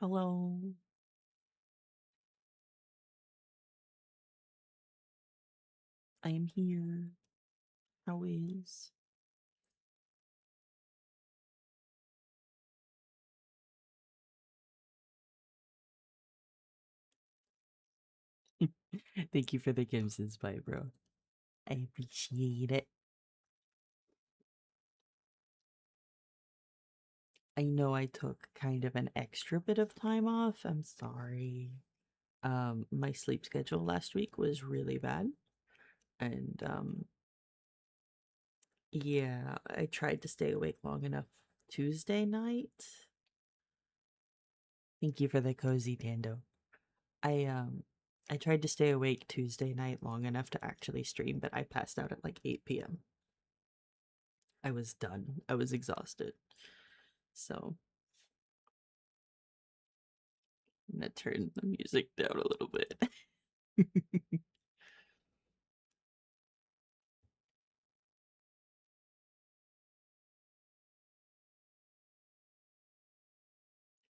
Hello, I am here. How is? Thank you for the Gibson's pie, bro. I appreciate it. I know I took kind of an extra bit of time off. I'm sorry. My sleep schedule last week was really bad. And yeah, I tried to stay awake long enough Tuesday night. Thank you for the cozy Tando. I tried to stay awake Tuesday night long enough to actually stream, but I passed out at like 8 p.m. I was done. I was exhausted. So I'm gonna turn the music down a little bit.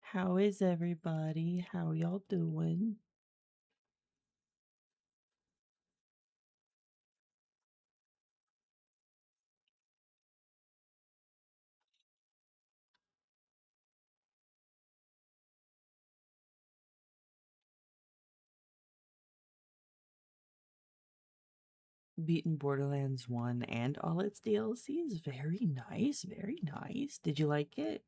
How is everybody? How y'all doing? Beaten Borderlands 1 and all its DLCs. Very nice, very nice. Did you like it?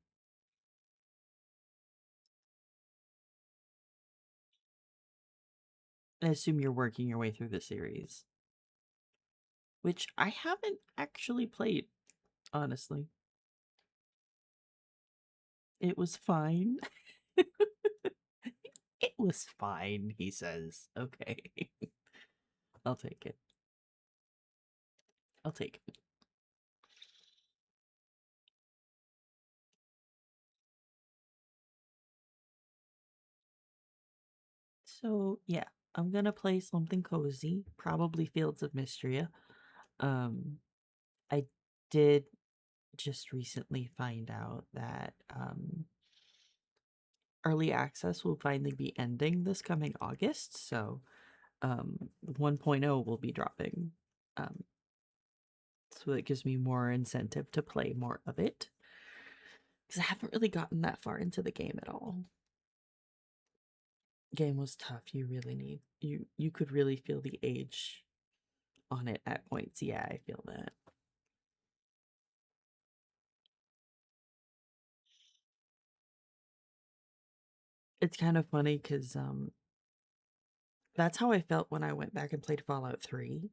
I assume you're working your way through the series, which I haven't actually played, honestly. It was fine. It was fine, he says. Okay. I'll take it. I'll take it. So, yeah, I'm gonna play something cozy, probably Fields of Mystria. Um, I did just recently find out that early access will finally be ending this coming August, so 1.0 will be dropping. Um, so it gives me more incentive to play more of it because I haven't really gotten that far into the game at all. Game was tough. You really need you could really feel the age on it at points. Yeah, I feel that. It's kind of funny because that's how I felt when I went back and played Fallout 3.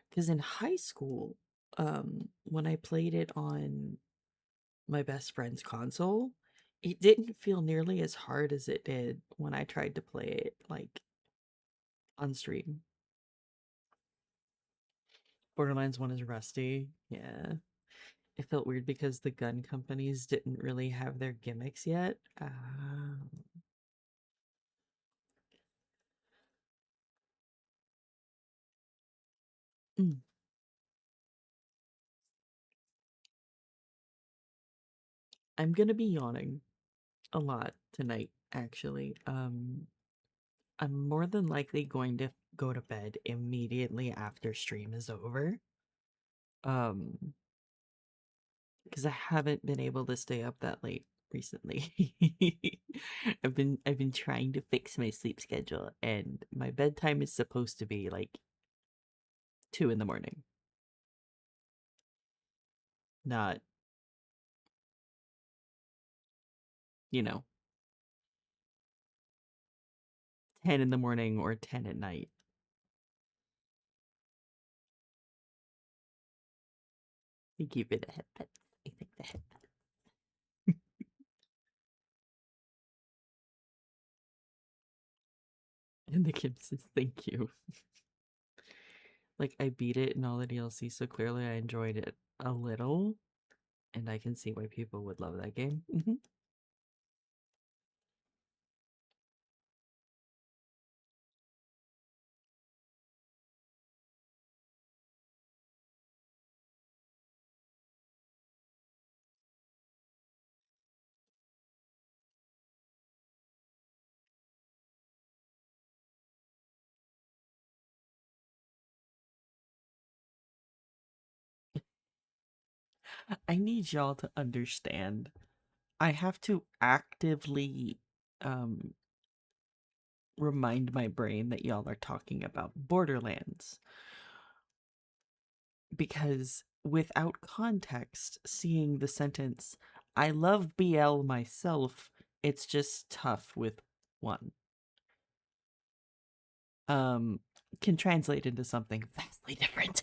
Because in high school, when I played it on my best friend's console, it didn't feel nearly as hard as it did when I tried to play it like on stream. Borderlands 1 is rusty. Yeah. It felt weird because the gun companies didn't really have their gimmicks yet. Mm. I'm gonna be yawning a lot tonight, actually. I'm more than likely going to go to bed immediately after stream is over. Um, because I haven't been able to stay up that late recently. I've been trying to fix my sleep schedule and my bedtime is supposed to be like 2 in the morning, not, you know, 10 in the morning or 10 at night. Thank you for the headphones. I think the headphones. And the kid says thank you. Like I beat it in all the DLC, so clearly I enjoyed it a little, and I can see why people would love that game. I need y'all to understand. I have to actively um remind my brain that y'all are talking about Borderlands because without context, seeing the sentence, I love BL myself, it's just tough with one. Um, can translate into something vastly different.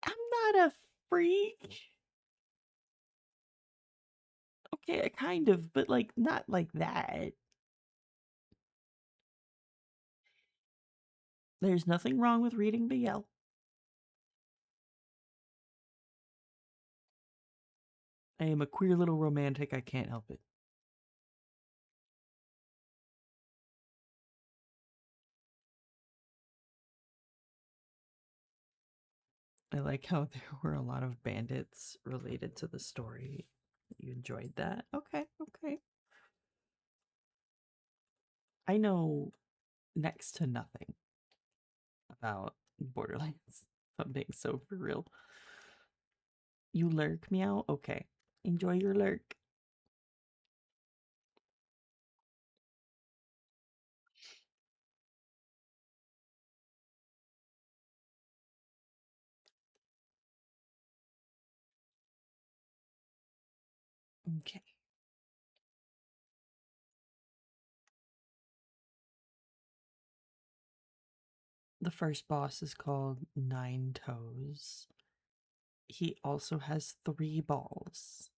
I'm not a freak. Okay, kind of, but like not like that. There's nothing wrong with reading BL. I am a queer little romantic. I can't help it. I like how there were a lot of bandits related to the story. You enjoyed that? Okay, okay. I know next to nothing about Borderlands. If I'm being so for real. You lurk, meow? Okay. Enjoy your lurk. Okay. The first boss is called Nine Toes. He also has three balls.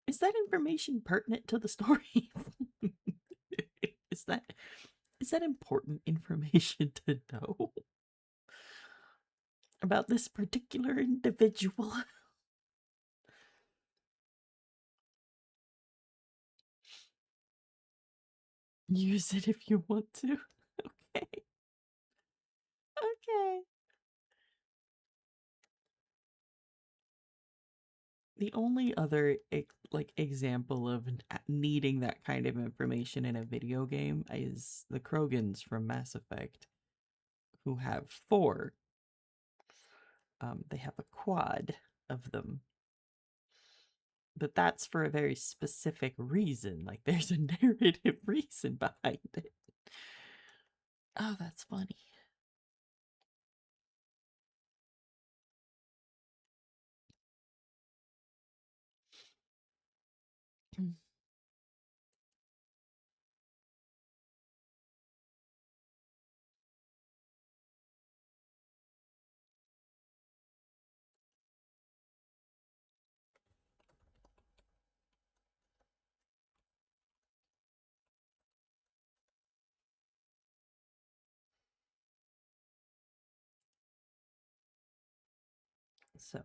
Is that information pertinent to the story? is that is that important information to know about this particular individual? Use it if you want to. Okay. Okay. The only other like example of needing that kind of information in a video game is the Krogans from Mass Effect, who have four. They have a quad of them, but that's for a very specific reason. Like there's a narrative reason behind it. Oh, that's funny. So,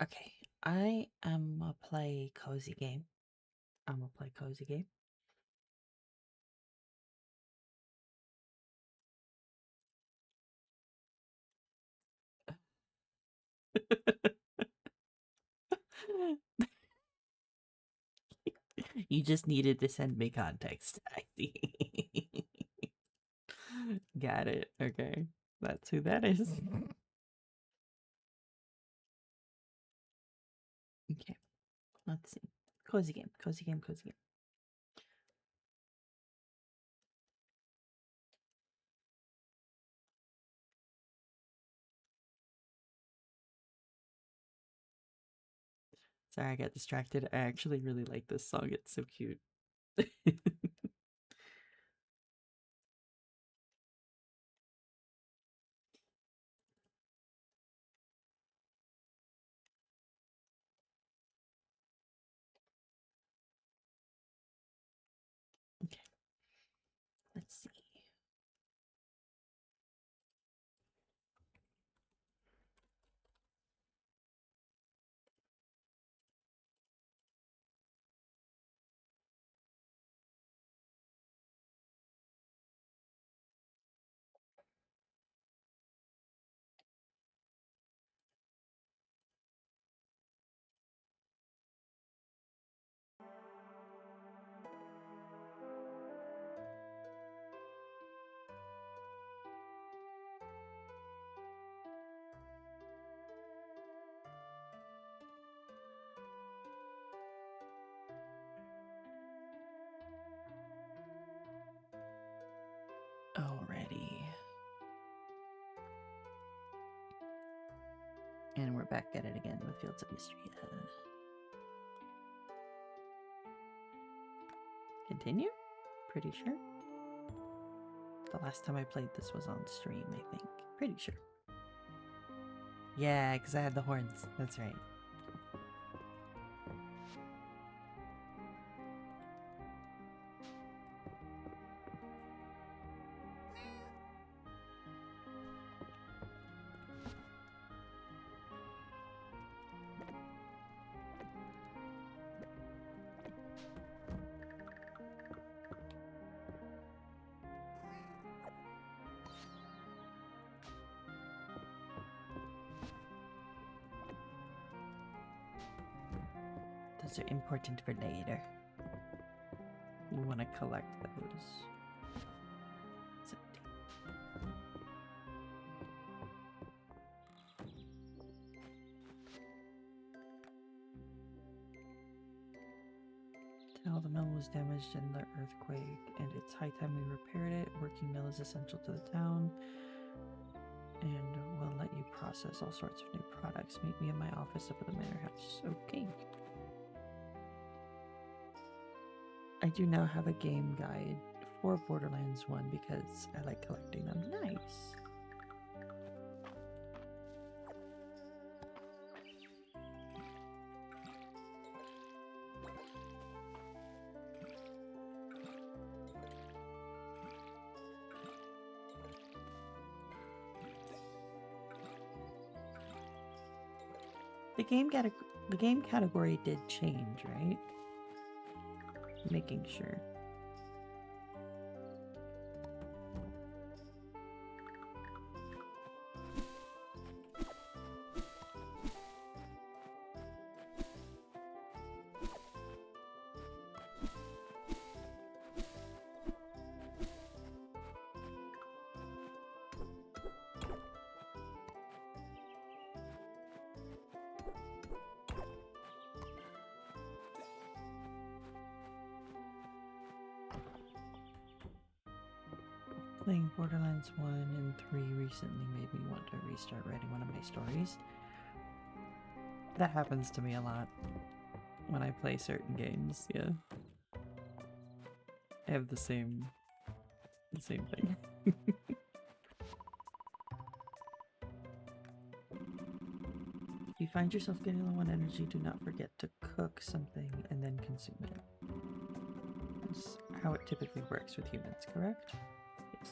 okay, I am a play cozy game. I'm a play cozy game. You just needed to send me context. I see. Got it. Okay. That's who that is. Okay. Let's see. Cozy game. Cozy game. Cozy game. Sorry, I got distracted. I actually really like this song. It's so cute. Okay. Let's see. Alrighty. And we're back at it again with Fields of Mystery. Continue? Pretty sure. The last time I played this was on stream, I think. Pretty sure. Yeah, because I had the horns. That's right. Those are important for later. We want to collect those. It's empty. Tell the mill was damaged in the earthquake, and it's high time we repaired it. Working mill is essential to the town, and we'll let you process all sorts of new products. Meet me in my office up at the manor house. Okay. I do now have a game guide for Borderlands 1 because I like collecting them. Nice. The game category did change, right? Making sure. Playing Borderlands 1 and 3 recently made me want to restart writing one of my stories. That happens to me a lot when I play certain games, yeah. I have the same thing. If you find yourself getting low on energy, do not forget to cook something and then consume it. That's how it typically works with humans, correct? Yes,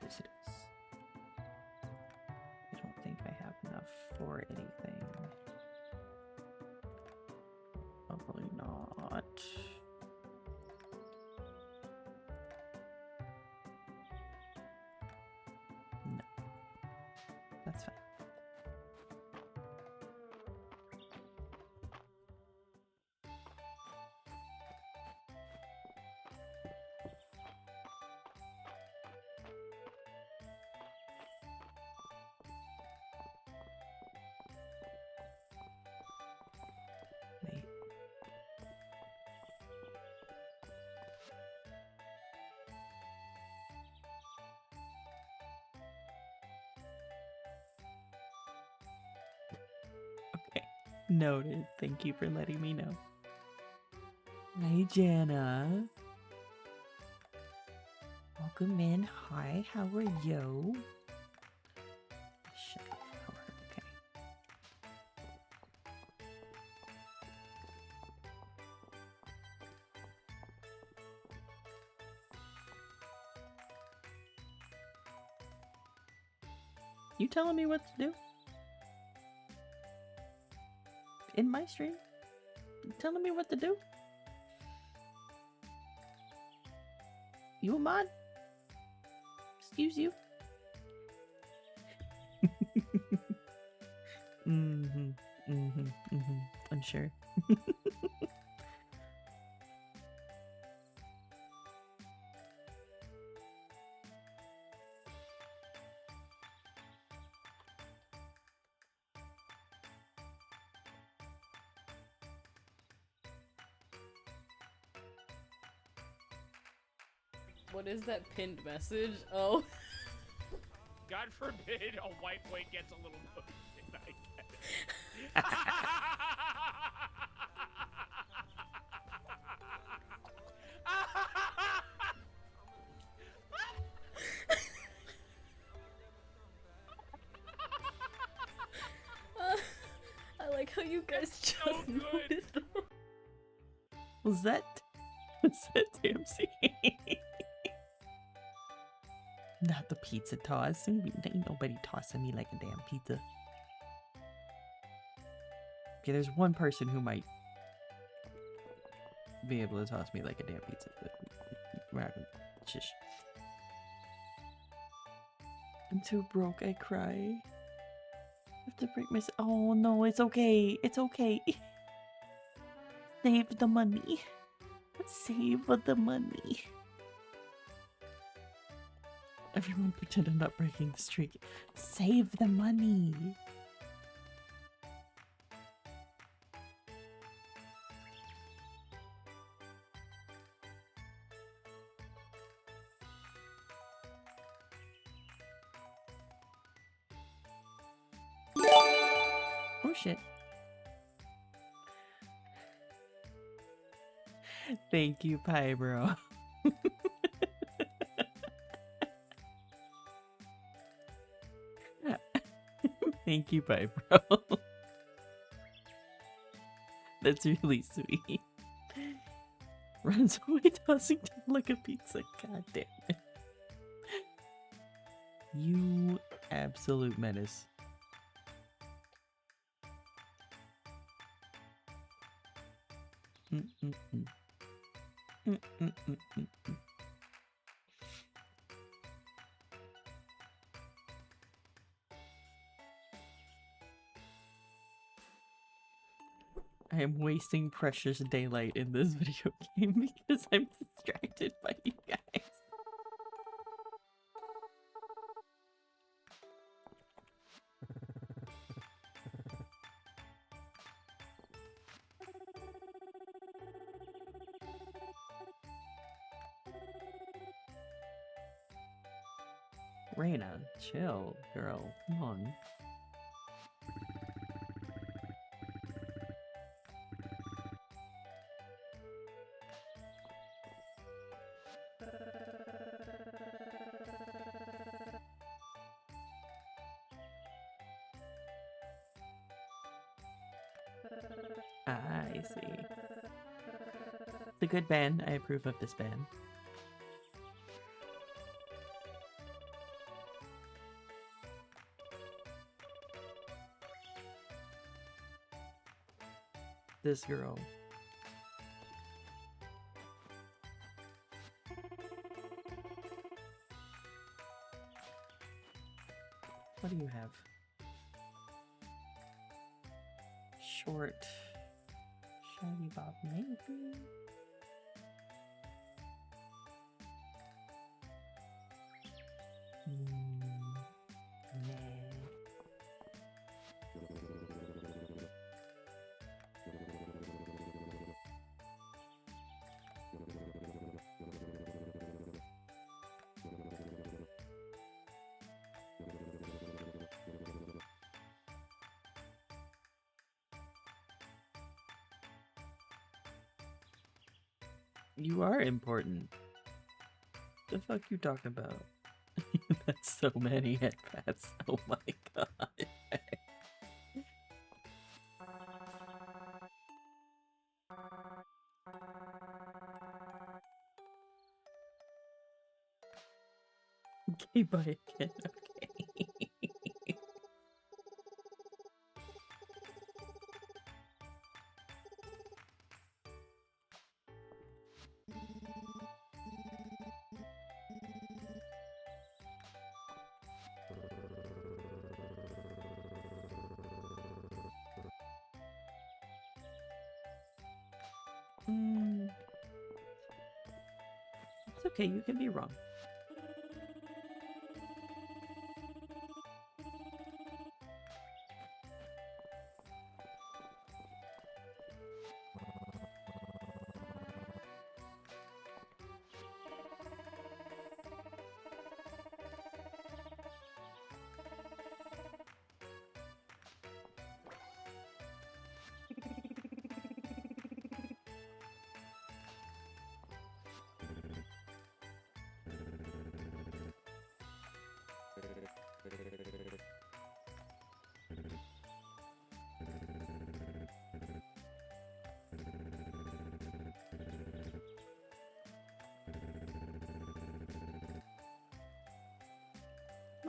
yes it is. I don't think I have enough for anything. Probably not. No. That's fine. Wait. Okay. Noted. Thank you for letting me know. Hi, Jana. Welcome in. Hi, how are you? Shut up. Okay. You telling me what to do? In my stream? You telling me what to do? You a mod? Excuse you? I'm sure. What is that pinned message? Oh. God forbid a white boy gets a little motion. I get I like how you guys just so good. noticed them. Was that Dempsey? Not the pizza toss. Ain't nobody tossing me like a damn pizza. Okay, there's one person who might be able to toss me like a damn pizza, but we're not gonna shush. I'm too broke, I cry. I have to break my. Oh no, it's okay. It's okay. Save the money. Save the money. Everyone pretend I'm not breaking the streak. Save the money. Oh shit. Thank you, Pybro. Thank you, Pybro. That's really sweet. Runs away tossing down like a pizza. God damn it. You absolute menace. Mm-mm-mm. Mm-mm-mm-mm-mm. I am wasting precious daylight in this video game because I'm distracted by you guys. Reina, chill, girl. Come on. I see. It's a good ban. I approve of this ban. This girl. What do you have? Short. Shiny Bob, maybe? Nah. You are important. The fuck you talking about? That's so many headpats. Oh my god. Okay, bye again. Okay. It's okay, you can be wrong.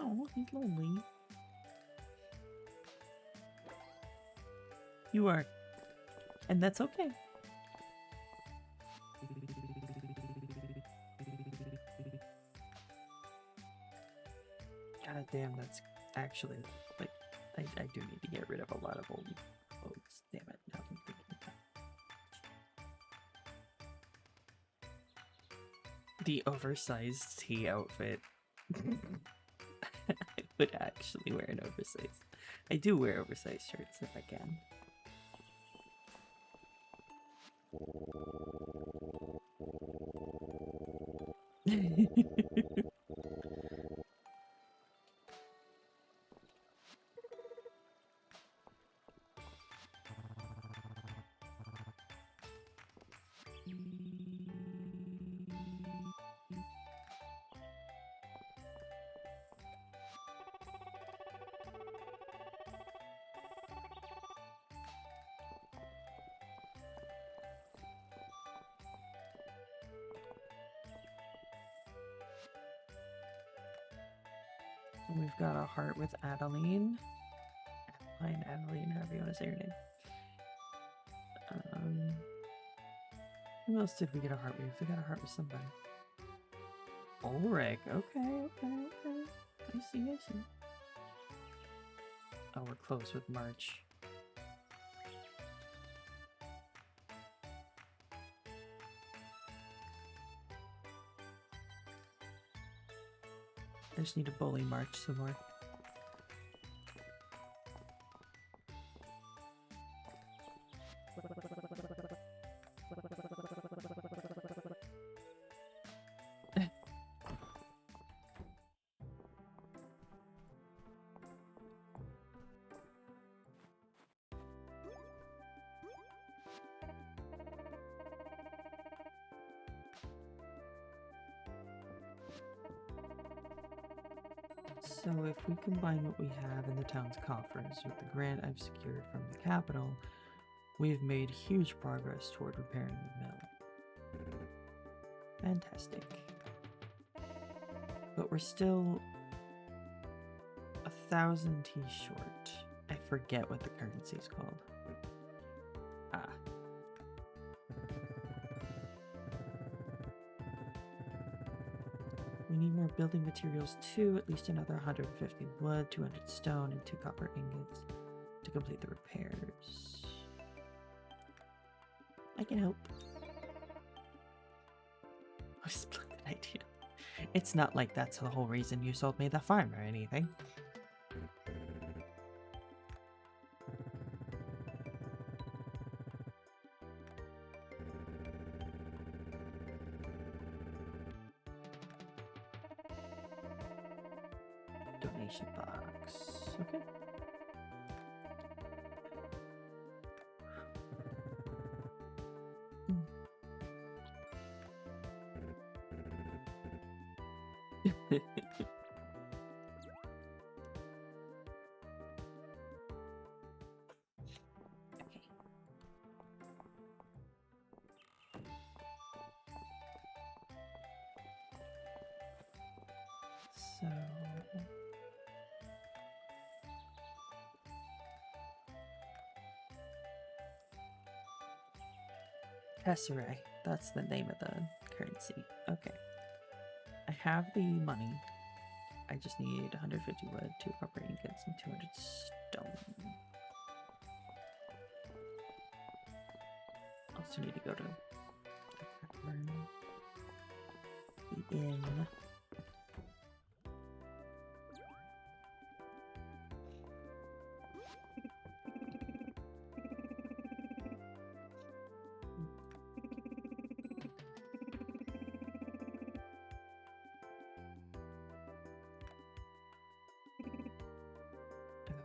Oh, he's lonely. You are. And that's okay. God damn, that's actually like I do need to get rid of a lot of old clothes. Damn it, now I'm thinking about it. The oversized tea outfit. I would actually wear an oversized. I do wear oversized shirts if I can. We've got a heart with Adeline. Adeline, however you want to say her name. Who else did we get a heart with? We got a heart with somebody. Ulrich. Okay. I see. Oh, we're close with March. I just need to bully March some more. So if we combine what we have in the town's coffers with the grant I've secured from the capital, we've made huge progress toward repairing the mill. Fantastic. But we're still 1,000 T short. I forget what the currency's called. Ah. We need more building materials too, at least another 150 wood, 200 stone, and 2 copper ingots to complete the repairs. I can help. A splendid idea. It's not like that's the whole reason you sold me the farm or anything. Donation box. Okay. So Tesserae, that's the name of the currency. Okay. I have the money. I just need 150 wood, 2 copper ingots, and 200 stone. Also need to go to the inn.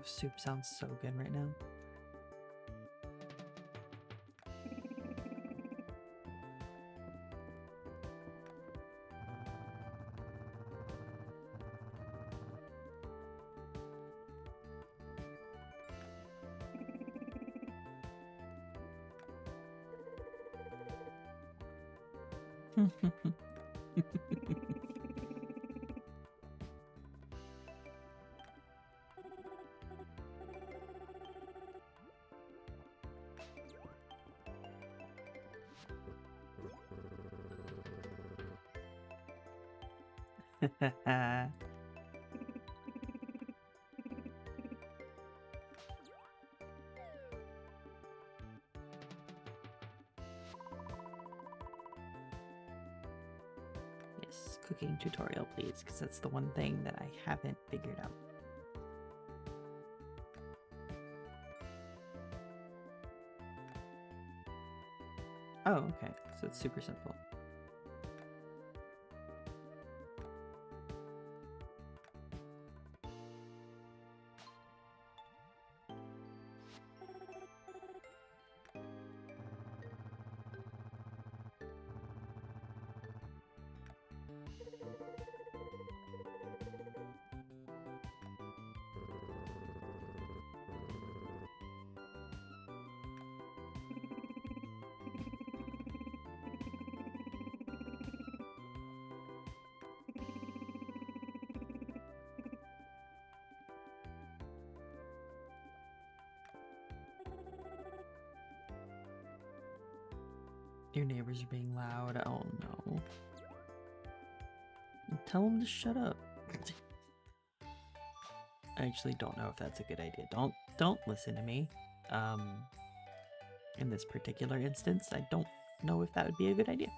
Soup sounds so good right now. Yes, cooking tutorial, please, because that's the one thing that I haven't figured out. Oh, okay. So it's super simple. Your neighbors are being loud. Oh no. Tell them to shut up. I actually don't know if that's a good idea. Don't listen to me. In this particular instance, I don't know if that would be a good idea.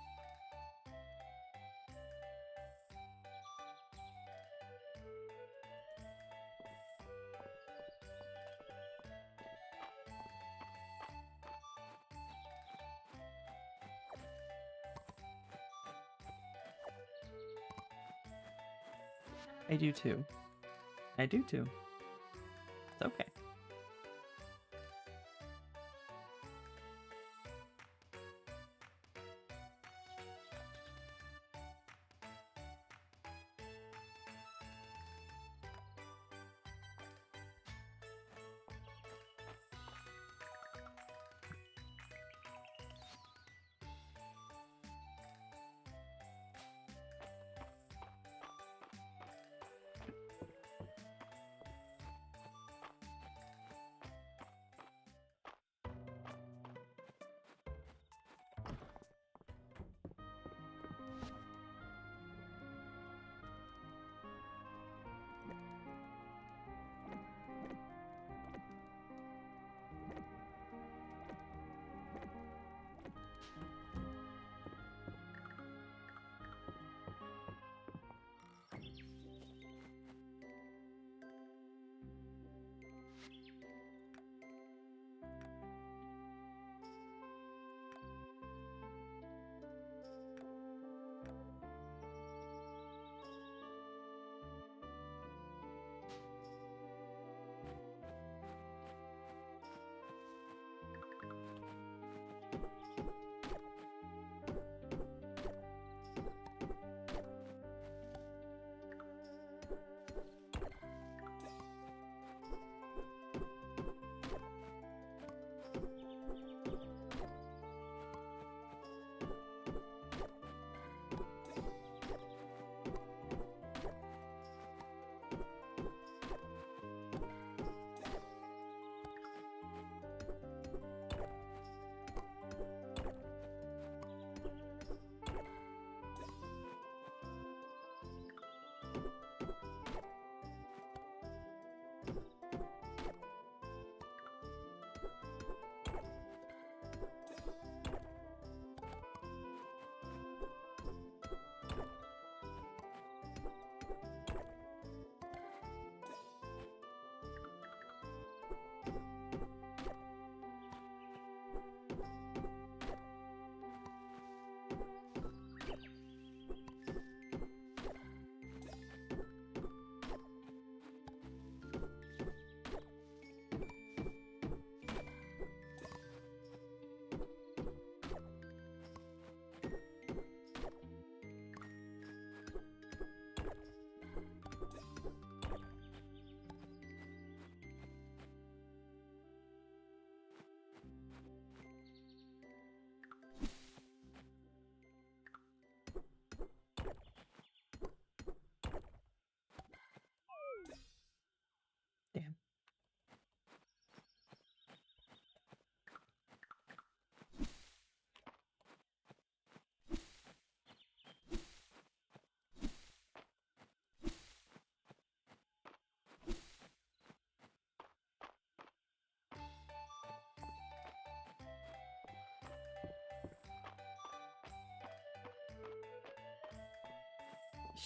I do too. I do too. It's okay.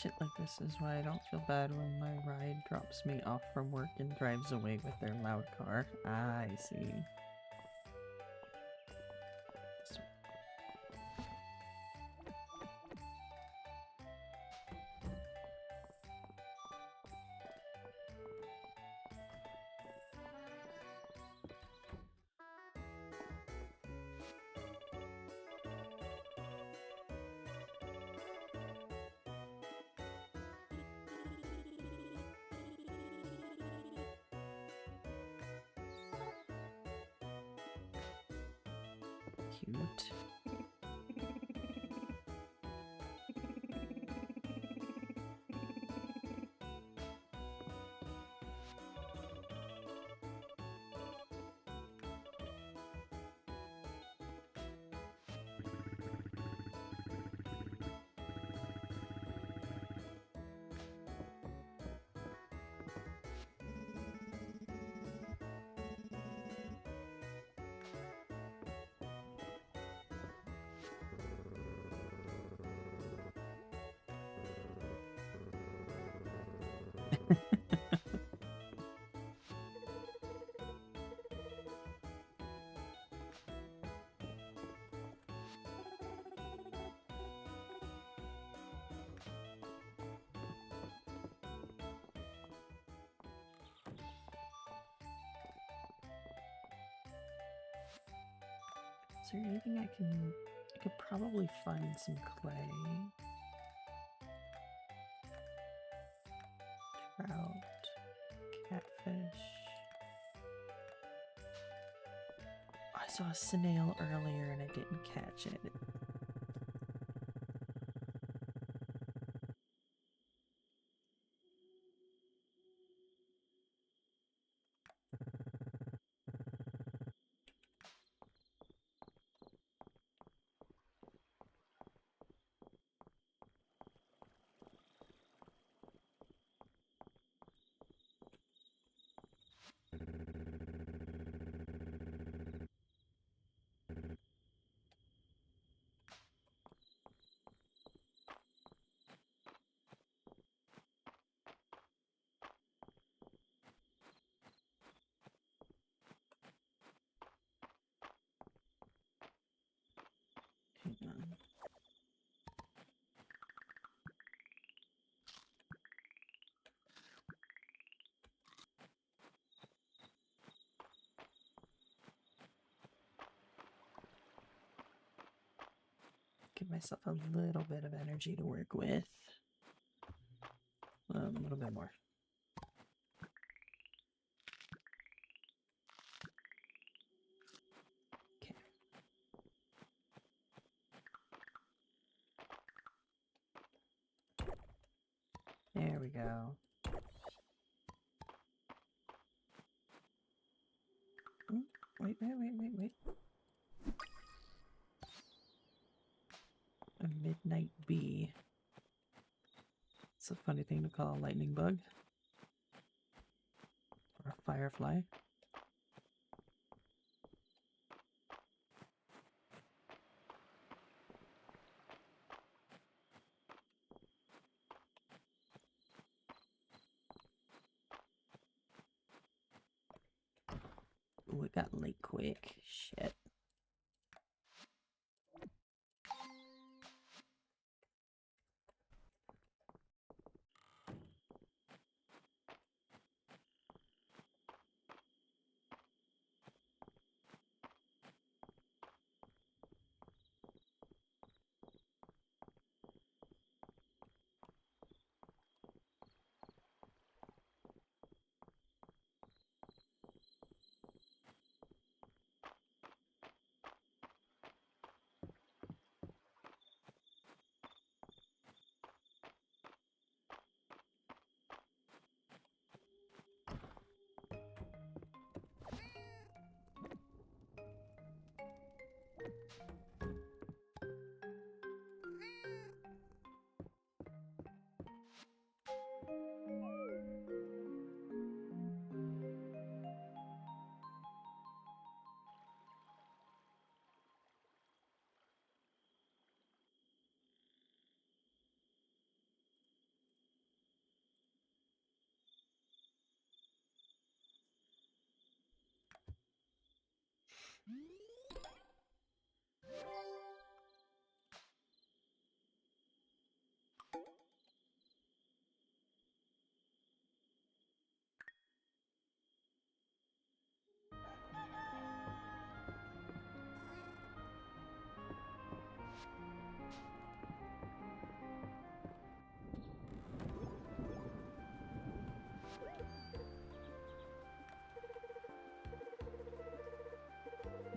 Shit like this is why I don't feel bad when my ride drops me off from work and drives away with their loud car. I see. So- Cute. Is there anything I could probably find some clay. Trout, catfish. I saw a snail earlier and I didn't catch it. Hang on. Give myself a little bit of energy to work with. A little bit more. Okay. There we go. Wait. A midnight bee. It's a funny thing to call a lightning bug. Or a firefly. Ooh, it got late quick. Shit. I'm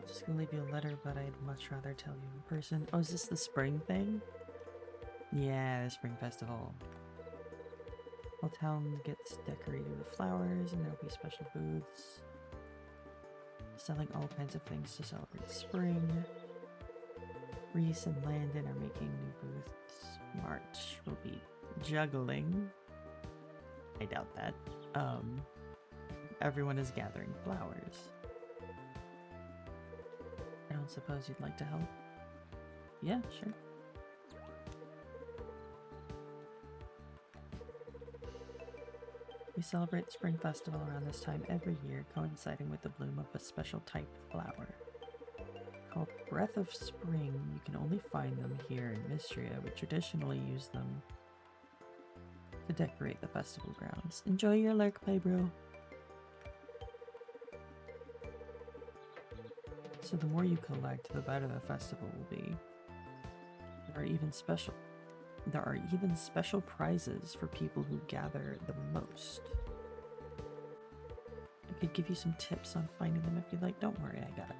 just gonna leave you a letter, but I'd much rather tell you in person. Oh, is this the spring thing? Yeah, the spring festival. Whole town gets decorated with flowers, and there'll be special booths selling all kinds of things to celebrate spring. Reese and Landon are making new booths. March will be juggling. I doubt that. Everyone is gathering flowers. I don't suppose you'd like to help? Yeah, sure. We celebrate the Spring Festival around this time every year, coinciding with the bloom of a special type of flower. Called Breath of Spring, you can only find them here in Mystria. We traditionally use them to decorate the festival grounds. Enjoy your lurk play, bro. So the more you collect, the better the festival will be. There are even special prizes for people who gather the most. I could give you some tips on finding them if you'd like. Don't worry, I got it.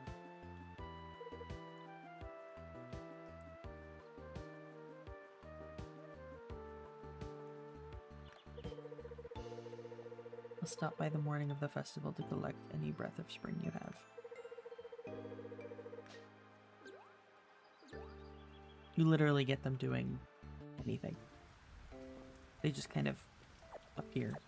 I'll stop by the morning of the festival to collect any breath of spring you have. You literally get them doing anything. They just kind of appear.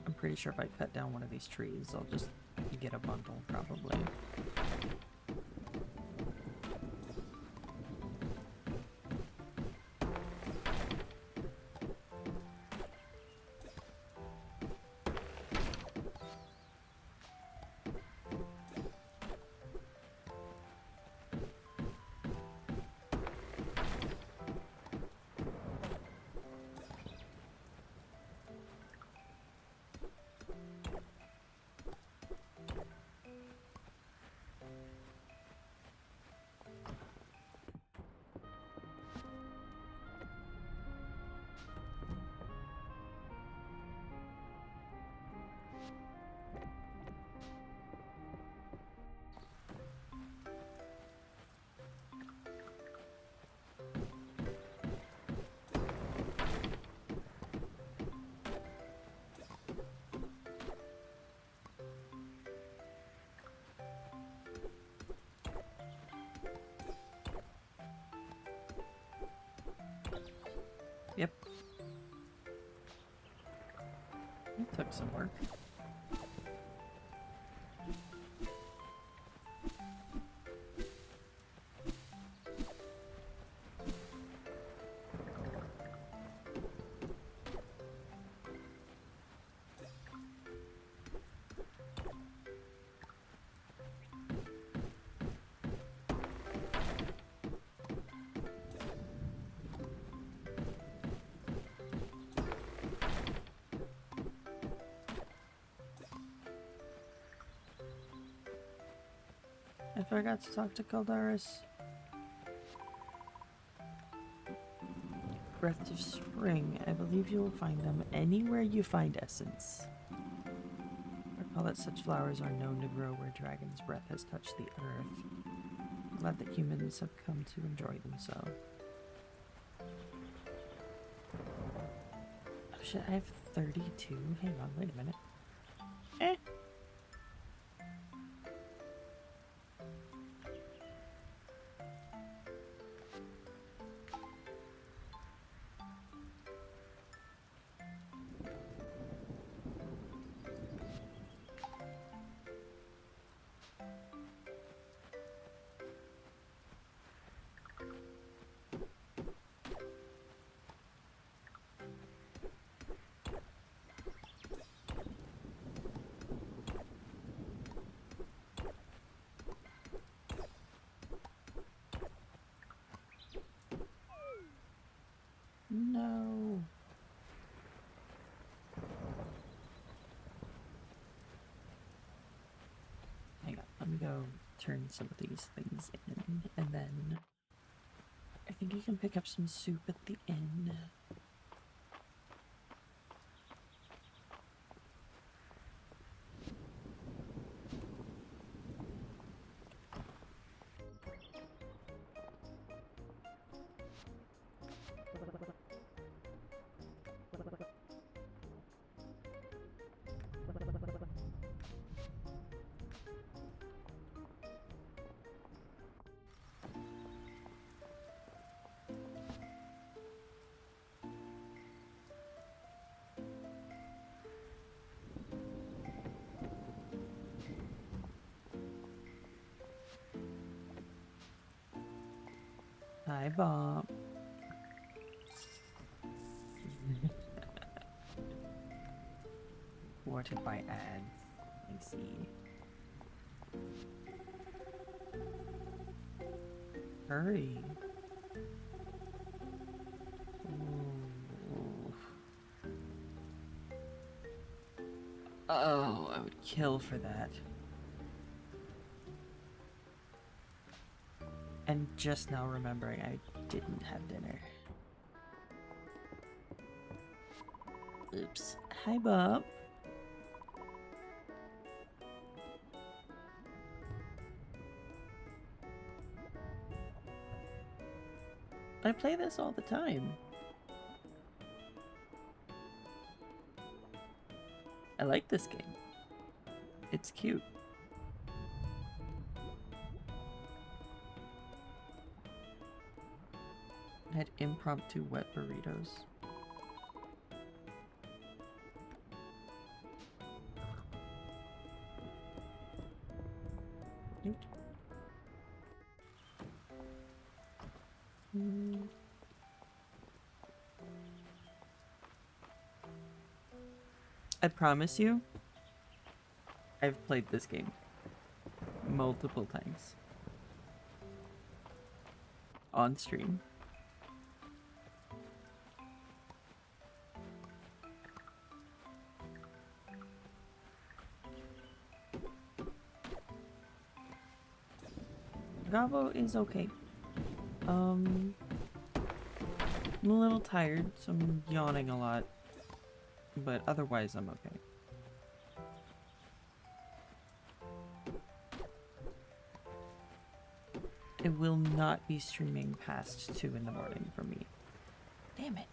I'm pretty sure if I cut down one of these trees, I'll just get a bundle, probably. Yep. It took some work. I forgot to talk to Caldaris. Breath of Spring. I believe you will find them anywhere you find essence. Recall that such flowers are known to grow where dragon's breath has touched the earth. I'm glad that humans have come to enjoy them so. Oh shit, I have 32? Hang on, wait a minute. hang on. Let me go turn some of these things in, and then I think you can pick up some soup at the inn. Hi, Bob. Thwarted by ads. I see. Hurry. Ooh. Oh, I would kill for that. And just now remembering I didn't have dinner. Oops. Hi, Bob. I play this all the time. I like this game. It's cute. I had impromptu wet burritos. I promise you, I've played this game multiple times on stream. Gavo is okay. I'm a little tired, so I'm yawning a lot, but otherwise I'm okay. It will not be streaming past 2 in the morning for me. Damn it.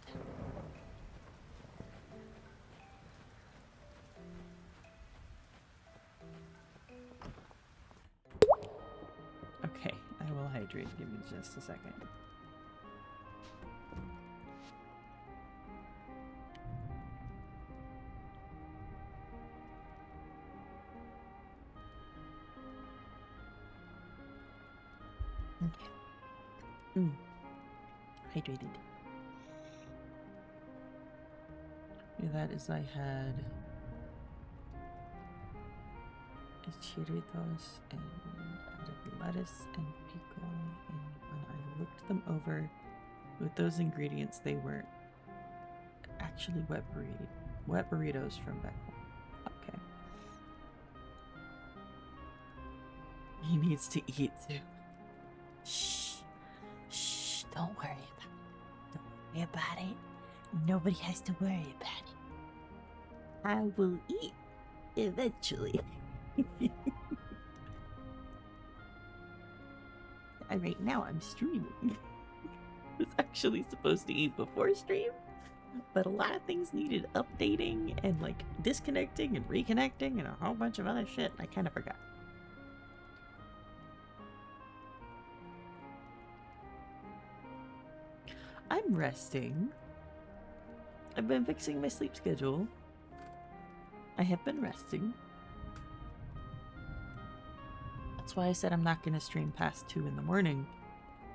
Okay, I will hydrate. Give me just a second. Okay. Hydrated. Yeah, that is, I had chiritos and lettuce and pico, and when I looked them over with those ingredients, they were actually wet burritos from back home. Okay. He needs to eat too. Shh, don't worry about it. Nobody has to worry about it. I will eat eventually. Right now I'm streaming. I was actually supposed to eat before stream, but a lot of things needed updating and like disconnecting and reconnecting and a whole bunch of other shit. I kind of forgot. I'm resting. I've been fixing my sleep schedule. I have been resting. That's why I said I'm not going to stream past 2 in the morning,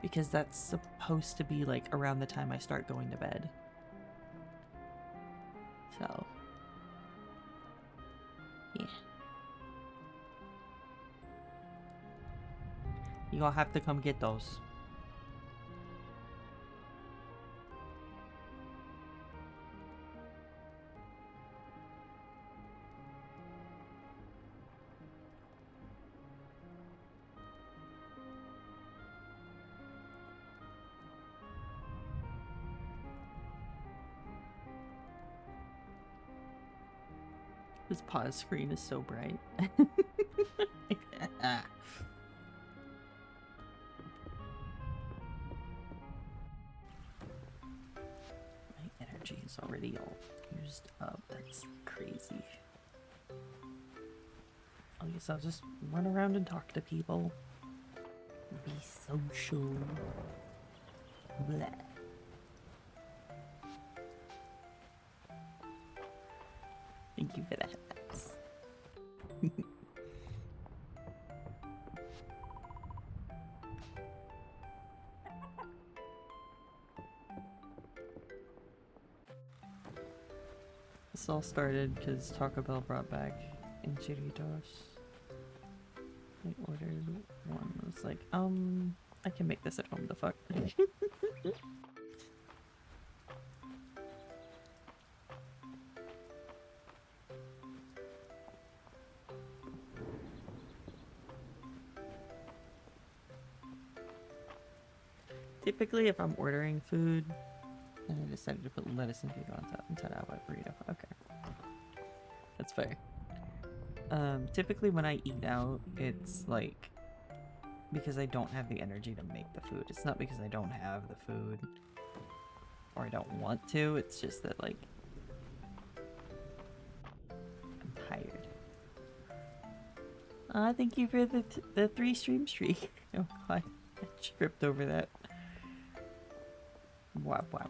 because that's supposed to be like around the time I start going to bed. So, yeah. You all have to come get those. This pause screen is so bright. My energy is already all used up. That's crazy. I guess I'll just run around and talk to people. Be social. Blah. Thank you for that. This all started because Taco Bell brought back enchiladas. I ordered one. I was like, I can make this at home. The fuck. Typically, if I'm ordering food, and I decided to put lettuce and potato on top instead of a burrito. Okay, that's fair. Typically when I eat out, it's like because I don't have the energy to make the food. It's not because I don't have the food or I don't want to. It's just that like I'm tired. Thank you for the 3 stream streak. Oh god, I tripped over that. Wow, wow.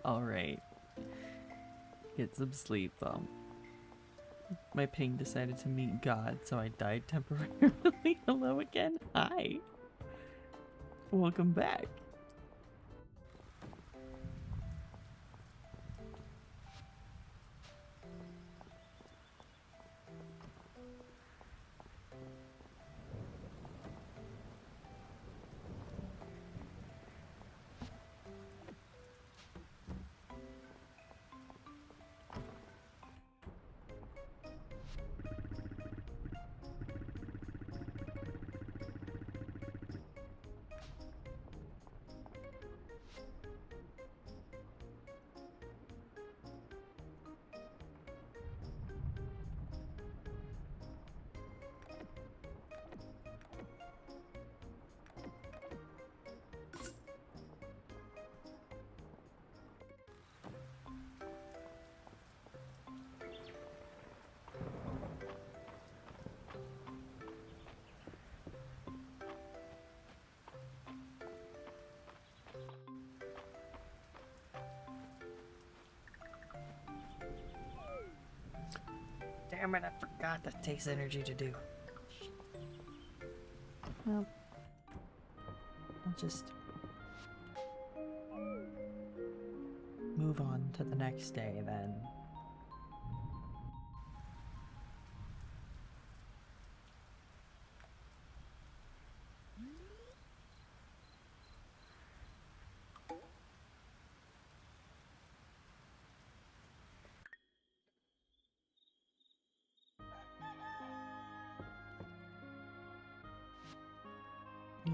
Alright. Get some sleep. My ping decided to meet God, so I died temporarily. Hello again. Hi. Welcome back. Damn it, I forgot that takes energy to do. Well, I'll just move on to the next day then.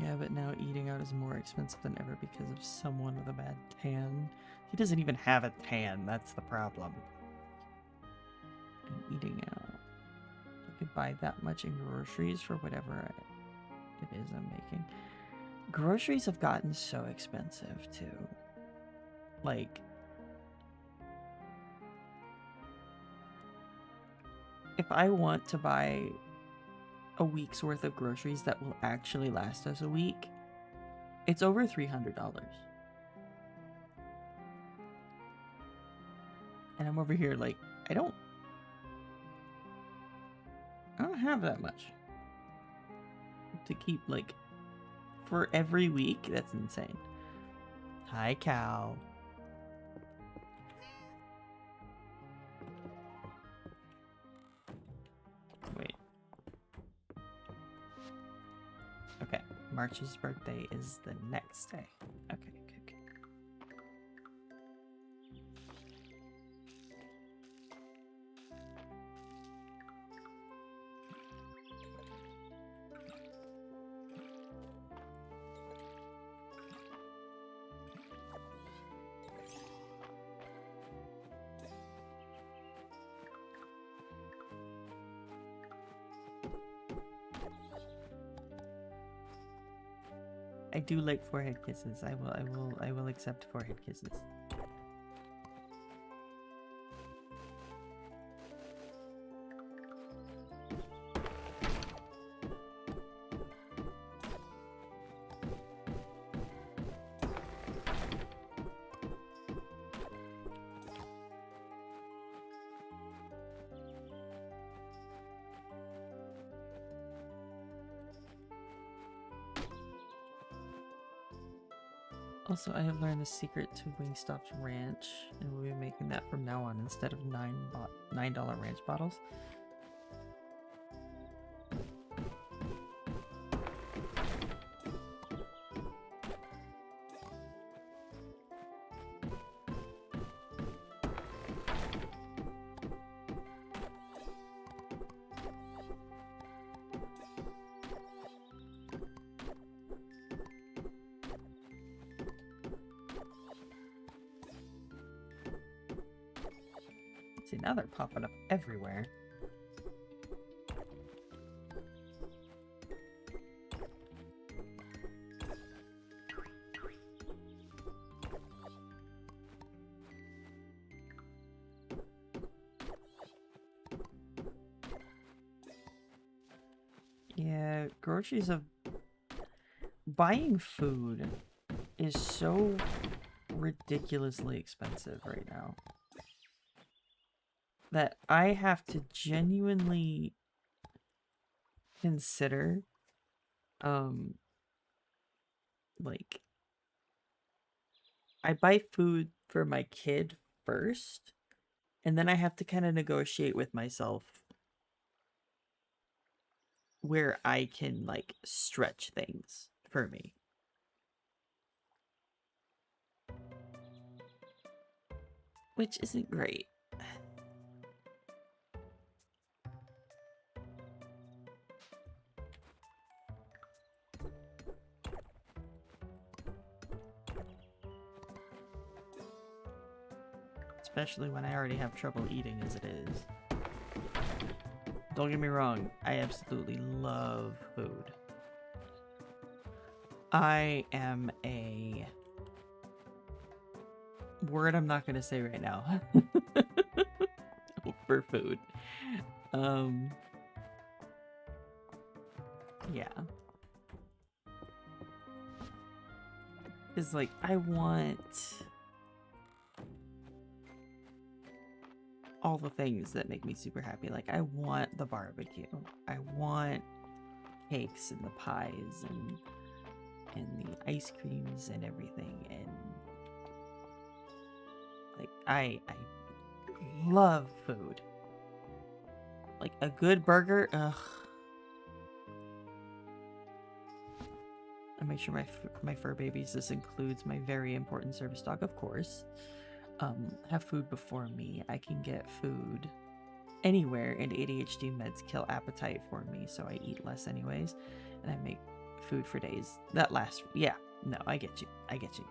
Yeah, but now eating out is more expensive than ever because of someone with a bad tan. He doesn't even have a tan, that's the problem. And eating out. I could buy that much in groceries for whatever it is I'm making. Groceries have gotten so expensive too. Like, if I want to buy a week's worth of groceries that will actually last us a week, it's over $300. And I'm over here like, I don't have that much to keep, like, for every week. That's insane. Hi, cow. Wait. Okay, March's birthday is the next day. Okay. I do like forehead kisses. I will accept forehead kisses. Also, I have learned the secret to Wingstop's Ranch, and we'll be making that from now on instead of $9 ranch bottles. See, now they're popping up everywhere. Yeah, groceries of buying food is so ridiculously expensive right now that I have to genuinely consider like I buy food for my kid first, and then I have to kind of negotiate with myself where I can like stretch things for me. Which isn't great. Especially when I already have trouble eating as it is. Don't get me wrong, I absolutely love food. I am a word I'm not gonna say right now for food. Yeah. It's like I want all the things that make me super happy. Like I want the barbecue. I want cakes and the pies and the ice creams and everything, and like I love food. Like a good burger, ugh. I make sure my fur babies, this includes my very important service dog, of course, have food before me. I can get food anywhere, and ADHD meds kill appetite for me, so I eat less anyways, and I make food for days that last. Yeah, no, I get you. I get you.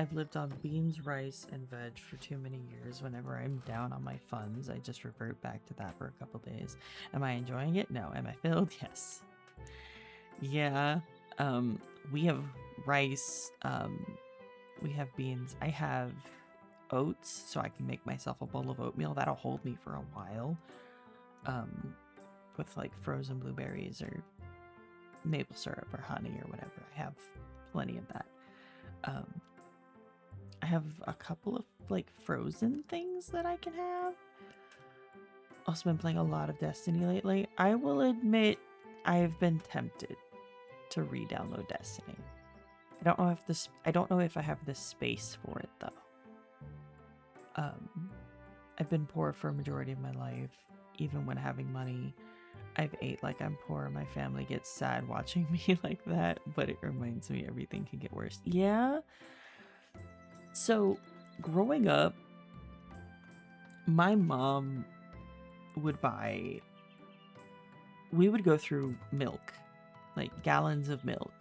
I've lived on beans, rice, and veg for too many years. Whenever I'm down on my funds, I just revert back to that for a couple days. Am I enjoying it? No. Am I filled? Yes. Yeah. We have rice. We have beans. I have oats, so I can make myself a bowl of oatmeal. That'll hold me for a while. With like frozen blueberries or maple syrup or honey or whatever. I have plenty of that. I have a couple of like frozen things that I can have. Also been playing a lot of Destiny lately. I will admit I have been tempted to re-download Destiny. I don't know if I have the space for it though. I've been poor for a majority of my life, even when having money. I've ate like I'm poor. My family gets sad watching me like that, but it reminds me everything can get worse. Yeah. So, growing up, my mom would buy, we would go through milk, like gallons of milk,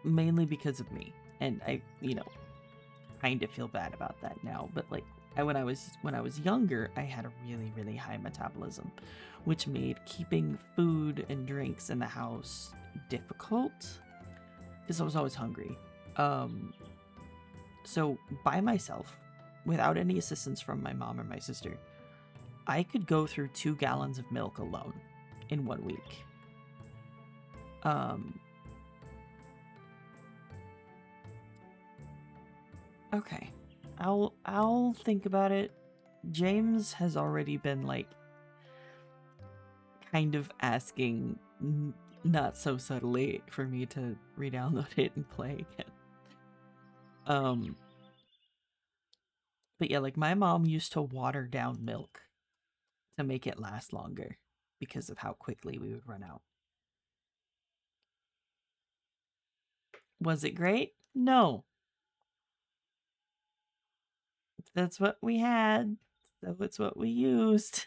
mainly because of me. And I, kind of feel bad about that now, but like when I was younger, I had a really, really high metabolism, which made keeping food and drinks in the house difficult because I was always hungry. So by myself, without any assistance from my mom or my sister, I could go through 2 gallons of milk alone in 1 week. Okay. I'll think about it. James has already been like kind of asking not so subtly for me to re-download it and play again. But yeah, like my mom used to water down milk to make it last longer because of how quickly we would run out. Was it great? No. That's what we had. So it's what we used.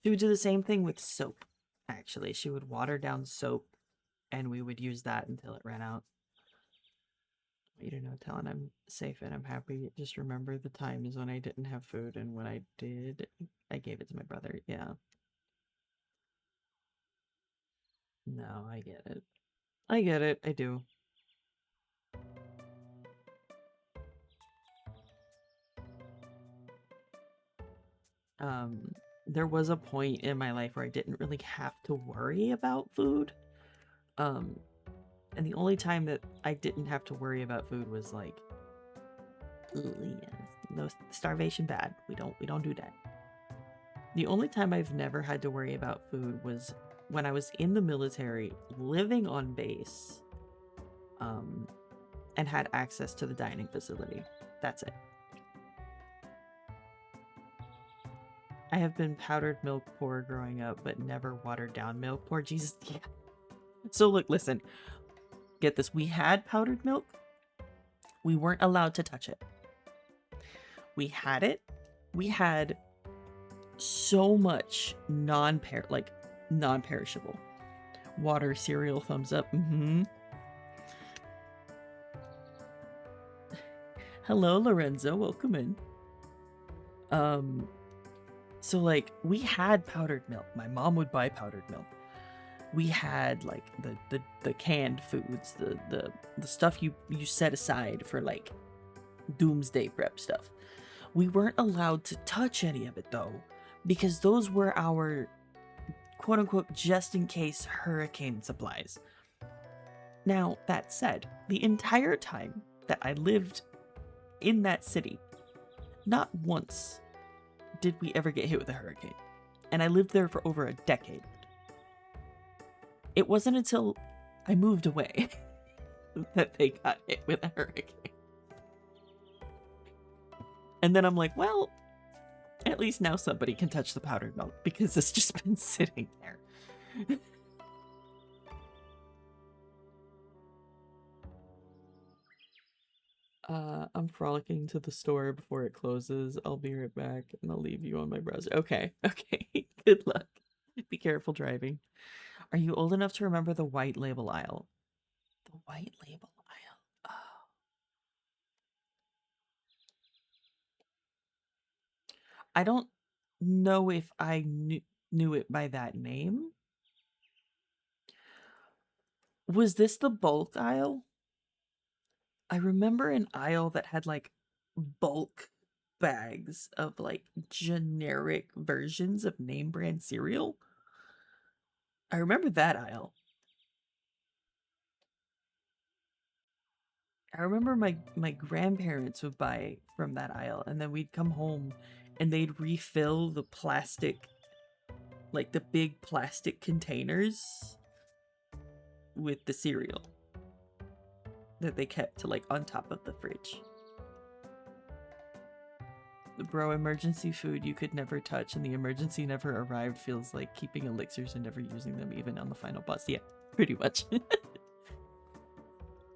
She would do the same thing with soap, actually. She would water down soap and we would use that until it ran out. You don't know, Talon, I'm safe and I'm happy. Just remember the times when I didn't have food, and when I did, I gave it to my brother. Yeah. No, I get it. I get it. I do. There was a point in my life where I didn't really have to worry about food. And the only time that I didn't have to worry about food was like, no, starvation bad. We don't do that. The only time I've never had to worry about food was when I was in the military, living on base, and had access to the dining facility. That's it. I have been powdered milk poor growing up, but never watered down milk poor. Jesus, yeah. So look, listen. Get this. We had powdered milk. We weren't allowed to touch it. We had it. We had so much non-perishable. Water, cereal, thumbs up. Hello, Lorenzo. Welcome in. So like we had powdered milk. My mom would buy powdered milk. We had like the canned foods, the stuff you set aside for like doomsday prep stuff. We weren't allowed to touch any of it though, because those were our quote unquote just in case hurricane supplies. Now, that said, the entire time that I lived in that city, not once did we ever get hit with a hurricane. And I lived there for over a decade. It wasn't until I moved away that they got hit with a hurricane. And then I'm like, well, at least now somebody can touch the powdered milk because it's just been sitting there. I'm frolicking to the store before it closes. I'll be right back and I'll leave you on my browser. Okay, okay. Good luck. Be careful driving. Are you old enough to remember the white label aisle? The white label aisle. Oh. I don't know if I knew it by that name. Was this the bulk aisle? I remember an aisle that had like bulk bags of like generic versions of name brand cereal. I remember that aisle. I remember my grandparents would buy from that aisle, and then we'd come home and they'd refill the plastic, like the big plastic containers with the cereal that they kept to like on top of the fridge. Bro, emergency food you could never touch and the emergency never arrived feels like keeping elixirs and never using them even on the final boss. Yeah, pretty much.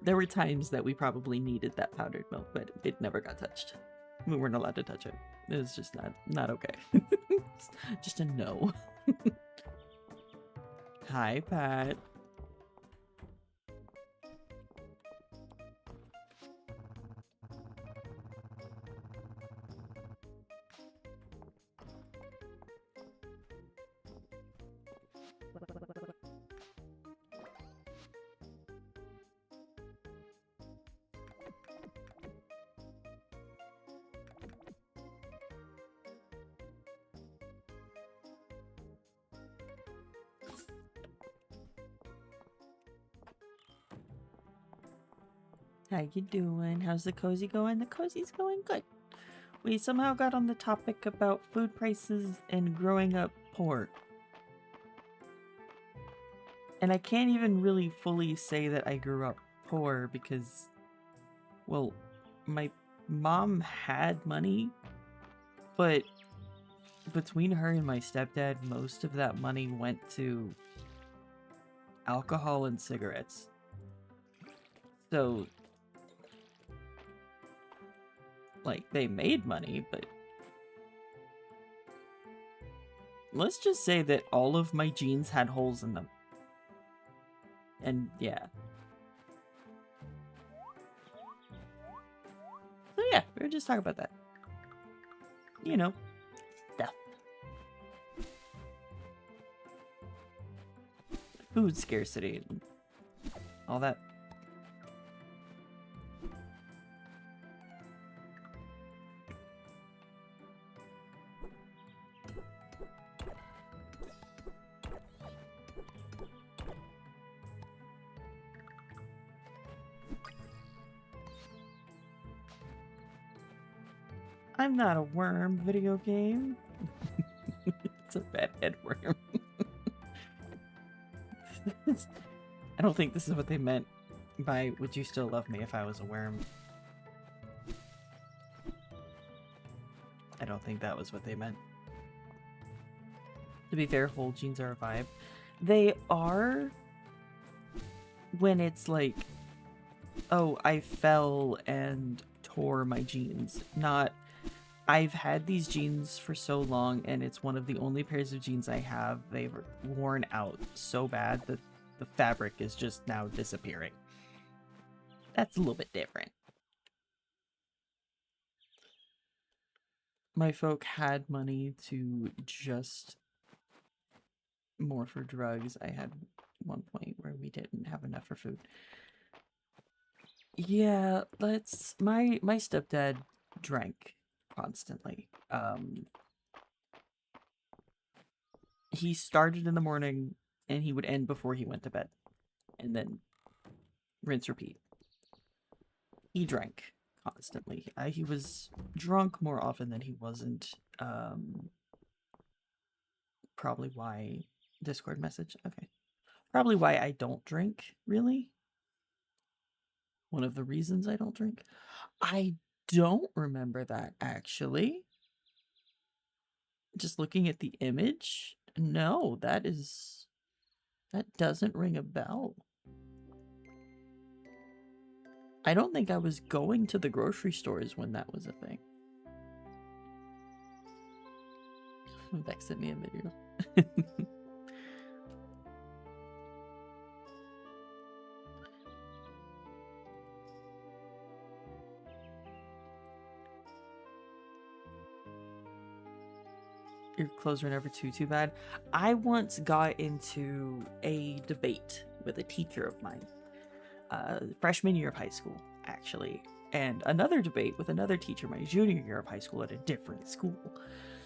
There were times that we probably needed that powdered milk, but it never got touched. We weren't allowed to touch it. It was just not okay. Just a no. Hi, Pat. How you doing? How's the cozy going? The cozy's going good. We somehow got on the topic about food prices and growing up poor. And I can't even really fully say that I grew up poor because, well, my mom had money, but between her and my stepdad, most of that money went to alcohol and cigarettes. So, like, they made money, but let's just say that all of my jeans had holes in them. And yeah. So yeah, we were just talking about that. You know, stuff. Food scarcity and all that. I'm not a worm video game. It's a bad head worm. I don't think this is what they meant by would you still love me if I was a worm. I don't think that was what they meant. To be fair, whole jeans are a vibe. They are when it's like, oh, I fell and tore my jeans. Not, I've had these jeans for so long and it's one of the only pairs of jeans I have. They've worn out so bad that the fabric is just now disappearing. That's a little bit different. My folk had money to just more for drugs. I had one point where we didn't have enough for food. Yeah, my stepdad drank constantly. He started in the morning and he would end before he went to bed. And then rinse repeat. He drank constantly. He was drunk more often than he wasn't. Probably why Discord message. Okay. Probably why I don't drink, really. One of the reasons I don't drink. I don't remember that, actually. Just looking at the image. No, that doesn't ring a bell. I don't think I was going to the grocery stores when that was a thing. Vex sent me a video. Your clothes were never too bad. I once got into a debate with a teacher of mine. Freshman year of high school, actually. And another debate with another teacher my junior year of high school at a different school.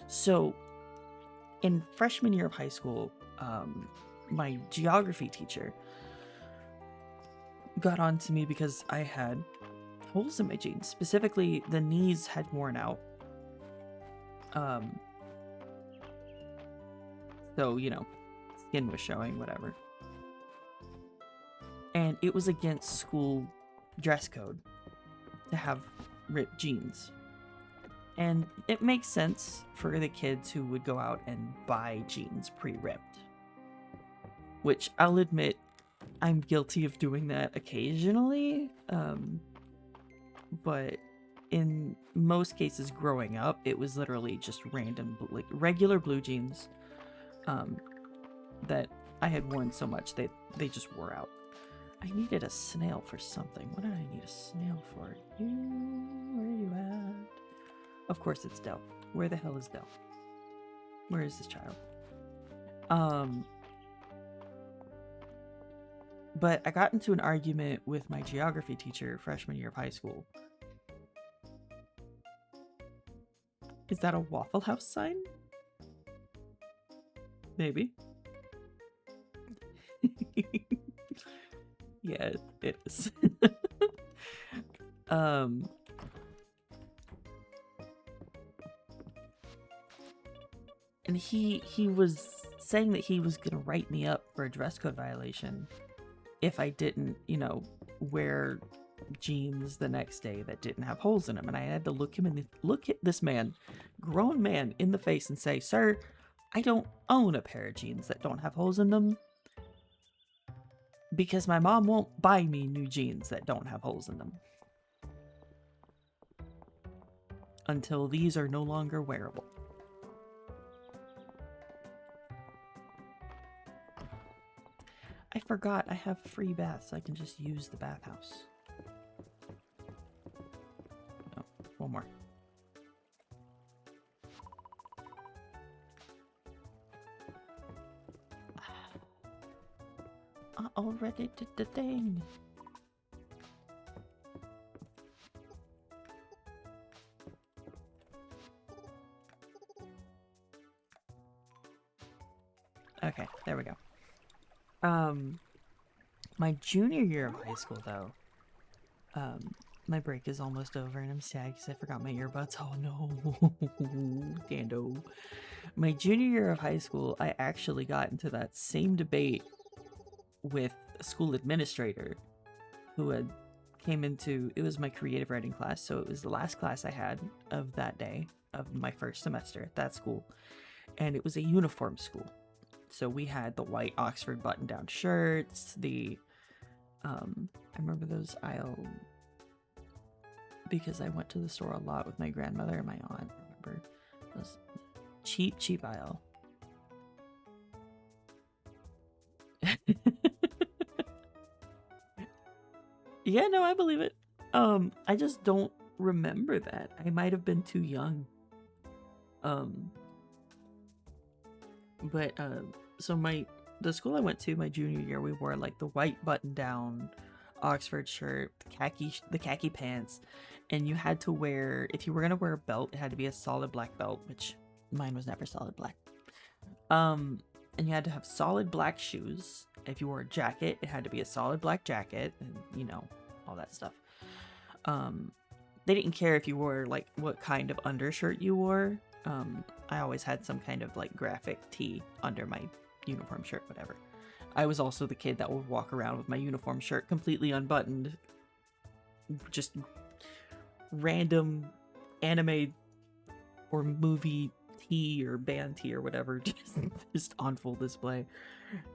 So, in freshman year of high school, my geography teacher got on to me because I had holes in my jeans. Specifically, the knees had worn out. So, you know, skin was showing, whatever. And it was against school dress code to have ripped jeans. And it makes sense for the kids who would go out and buy jeans pre-ripped. Which I'll admit, I'm guilty of doing that occasionally. But in most cases growing up, it was literally just random, like regular blue jeans that I had worn so much they just wore out. I needed a snail for something. What did I need a snail for? Where are you at? Of course it's Dell. Where the hell is Dell? Where is this child? But I got into an argument with my geography teacher freshman year of high school. Is that a Waffle House sign? Maybe. Yeah, it is. And he was saying that he was gonna write me up for a dress code violation if I didn't, wear jeans the next day that didn't have holes in them. And I had to look at this man, grown man, in the face and say, "Sir, I don't own a pair of jeans that don't have holes in them because my mom won't buy me new jeans that don't have holes in them until these are no longer wearable." I forgot I have free baths. I can just use the bathhouse. Oh, one more. I already did the thing. Okay, there we go. My junior year of high school, though, my break is almost over, and I'm sad because I forgot my earbuds. Oh no, Dando. My junior year of high school, I actually got into that same debate with a school administrator who had came into, it was my creative writing class, so it was the last class I had of that day of my first semester at that school, and it was a uniform school. So we had the white Oxford button-down shirts, I remember those because I went to the store a lot with my grandmother and my aunt. Remember those cheap aisle. Yeah, no, I believe it. I just don't remember that. I might have been too young. So the school I went to my junior year, we wore like the white button-down Oxford shirt, the khaki pants, and you had to wear, if you were gonna wear a belt, it had to be a solid black belt, which mine was never solid black. And you had to have solid black shoes. If you wore a jacket, it had to be a solid black jacket, and all that stuff. They didn't care if you wore like what kind of undershirt you wore. I always had some kind of like graphic tee under my uniform shirt, whatever. I was also the kid that would walk around with my uniform shirt completely unbuttoned, just random anime or movie tee or band tee or whatever, just on full display.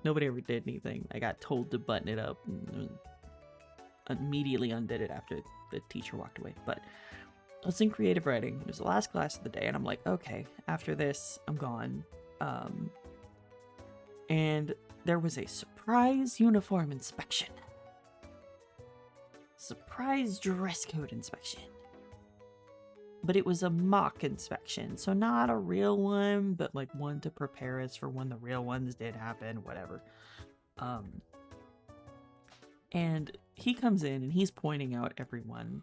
Nobody ever did anything. I got told to button it up and immediately undid it after the teacher walked away. But I was in creative writing. It was the last class of the day, and I'm like, okay, after this, I'm gone. And there was a surprise uniform inspection. Surprise dress code inspection. But it was a mock inspection, so not a real one, but like one to prepare us for when the real ones did happen, whatever. And he comes in and he's pointing out everyone.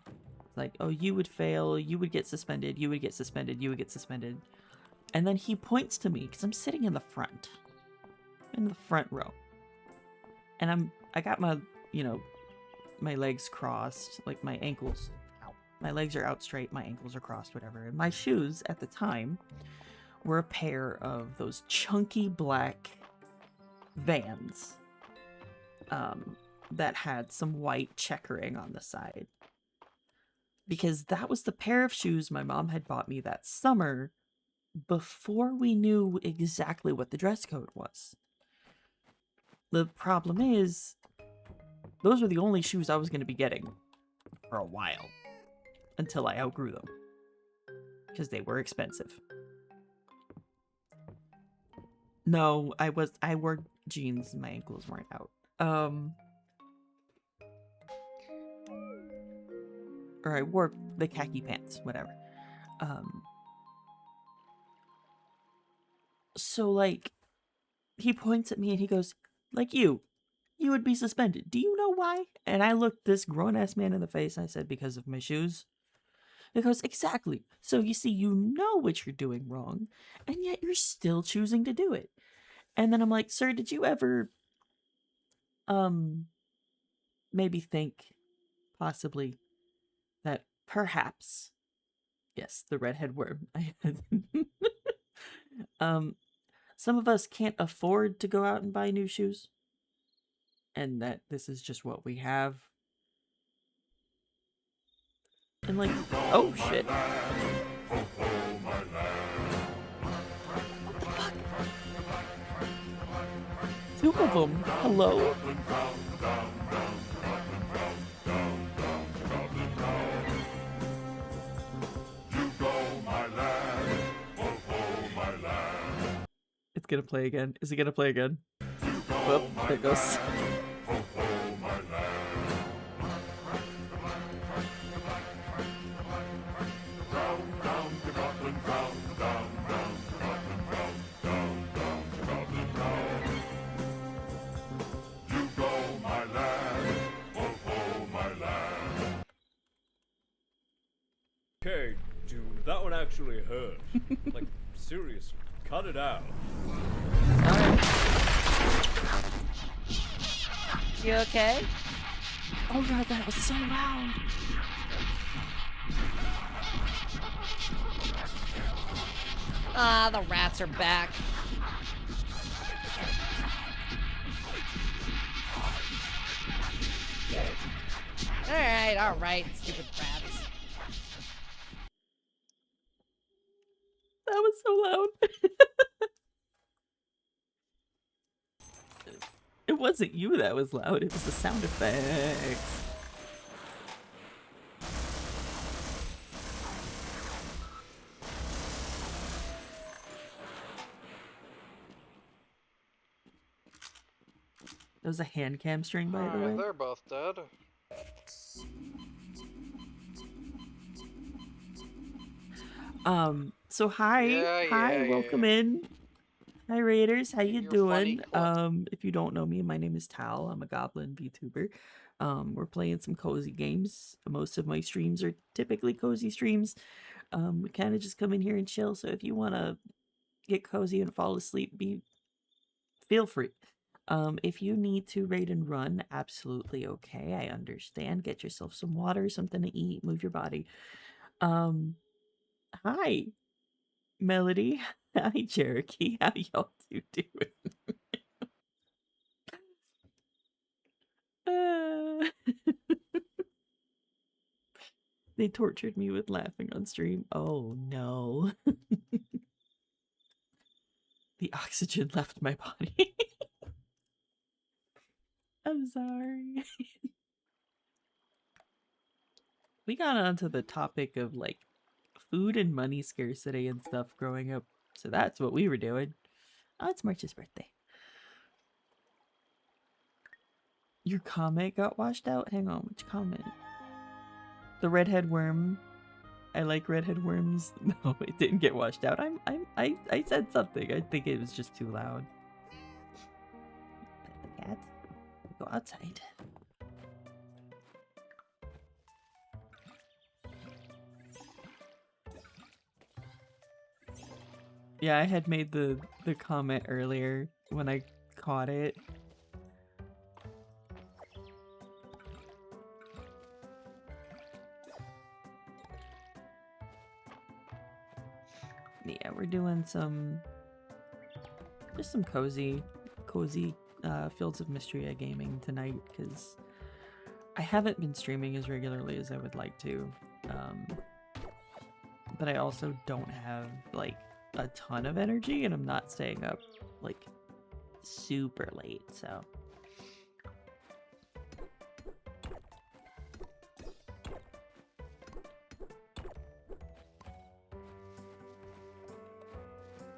Like, oh, you would fail, you would get suspended, you would get suspended, you would get suspended. And then he points to me, because I'm sitting in the front row. And I got my, my legs crossed, like my ankles. My legs are out straight, my ankles are crossed, whatever. And my shoes at the time were a pair of those chunky black Vans that had some white checkering on the side. because that was the pair of shoes my mom had bought me that summer before we knew exactly what the dress code was. The problem is, those were the only shoes I was going to be getting for a while until I outgrew them because they were expensive. No, I wore jeans and my ankles weren't out. Or I wore the khaki pants, whatever. So like, he points at me and he goes, like you would be suspended. Do you know why? And I looked this grown-ass man in the face and I said, because of my shoes. He goes, exactly. So you see, you know what you're doing wrong, and yet you're still choosing to do it. And then I'm like, sir, did you ever, maybe think, possibly, that perhaps, yes, the redhead worm, some of us can't afford to go out and buy new shoes, and that this is just what we have. And like, oh shit. What the fuck? Two of them. Hello? It's gonna play again. Is it gonna play again? Oh, there it goes. Okay, dude, that one actually hurt. Like, seriously, cut it out. You okay? Oh god, that was so loud. Ah, the rats are back. Alright, stupid rats. That was so loud. It wasn't you that was loud, it was the sound effects. That was a hand cam string, by the way. They're both dead. So hi, welcome in. Hi Raiders, how you Your funny doing? clip. If you don't know me, my name is Tal. I'm a Goblin VTuber. We're playing some cozy games. Most of my streams are typically cozy streams. We kind of just come in here and chill. So if you want to get cozy and fall asleep, feel free. If you need to raid and run, absolutely okay. I understand. Get yourself some water, something to eat, move your body. Hi, Melody. Hi, Cherokee. How y'all two doing? They tortured me with laughing on stream. Oh no. The oxygen left my body. I'm sorry. We got onto the topic of like food and money scarcity and stuff growing up. So that's what we were doing. Oh, it's March's birthday. Your comment got washed out? Hang on, which comment? The redhead worm. I like redhead worms. No, it didn't get washed out. I said something. I think it was just too loud. Pet the cat. Go outside. Yeah, I had made the comment earlier when I caught it. Yeah, we're doing just some cozy Fields of Mysteria gaming tonight because I haven't been streaming as regularly as I would like to. But I also don't have like a ton of energy, and I'm not staying up like super late, so.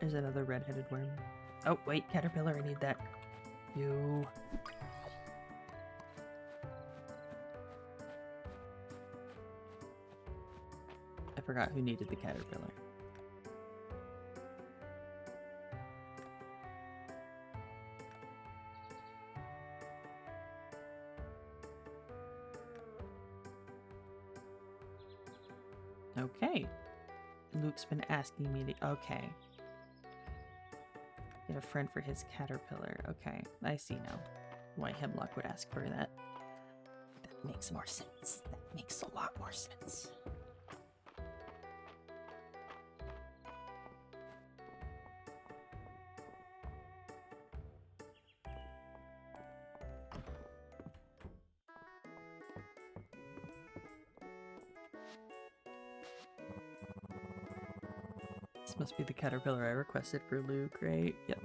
There's another red-headed worm. Oh, wait, caterpillar, I need that. You. I forgot who needed the caterpillar. Okay. Luke's been asking me to. Okay. Get a friend for his caterpillar. Okay, I see now why Hemlock would ask for that. That makes more sense. That makes a lot more sense. This must be the caterpillar I requested for Luke, right? Yep.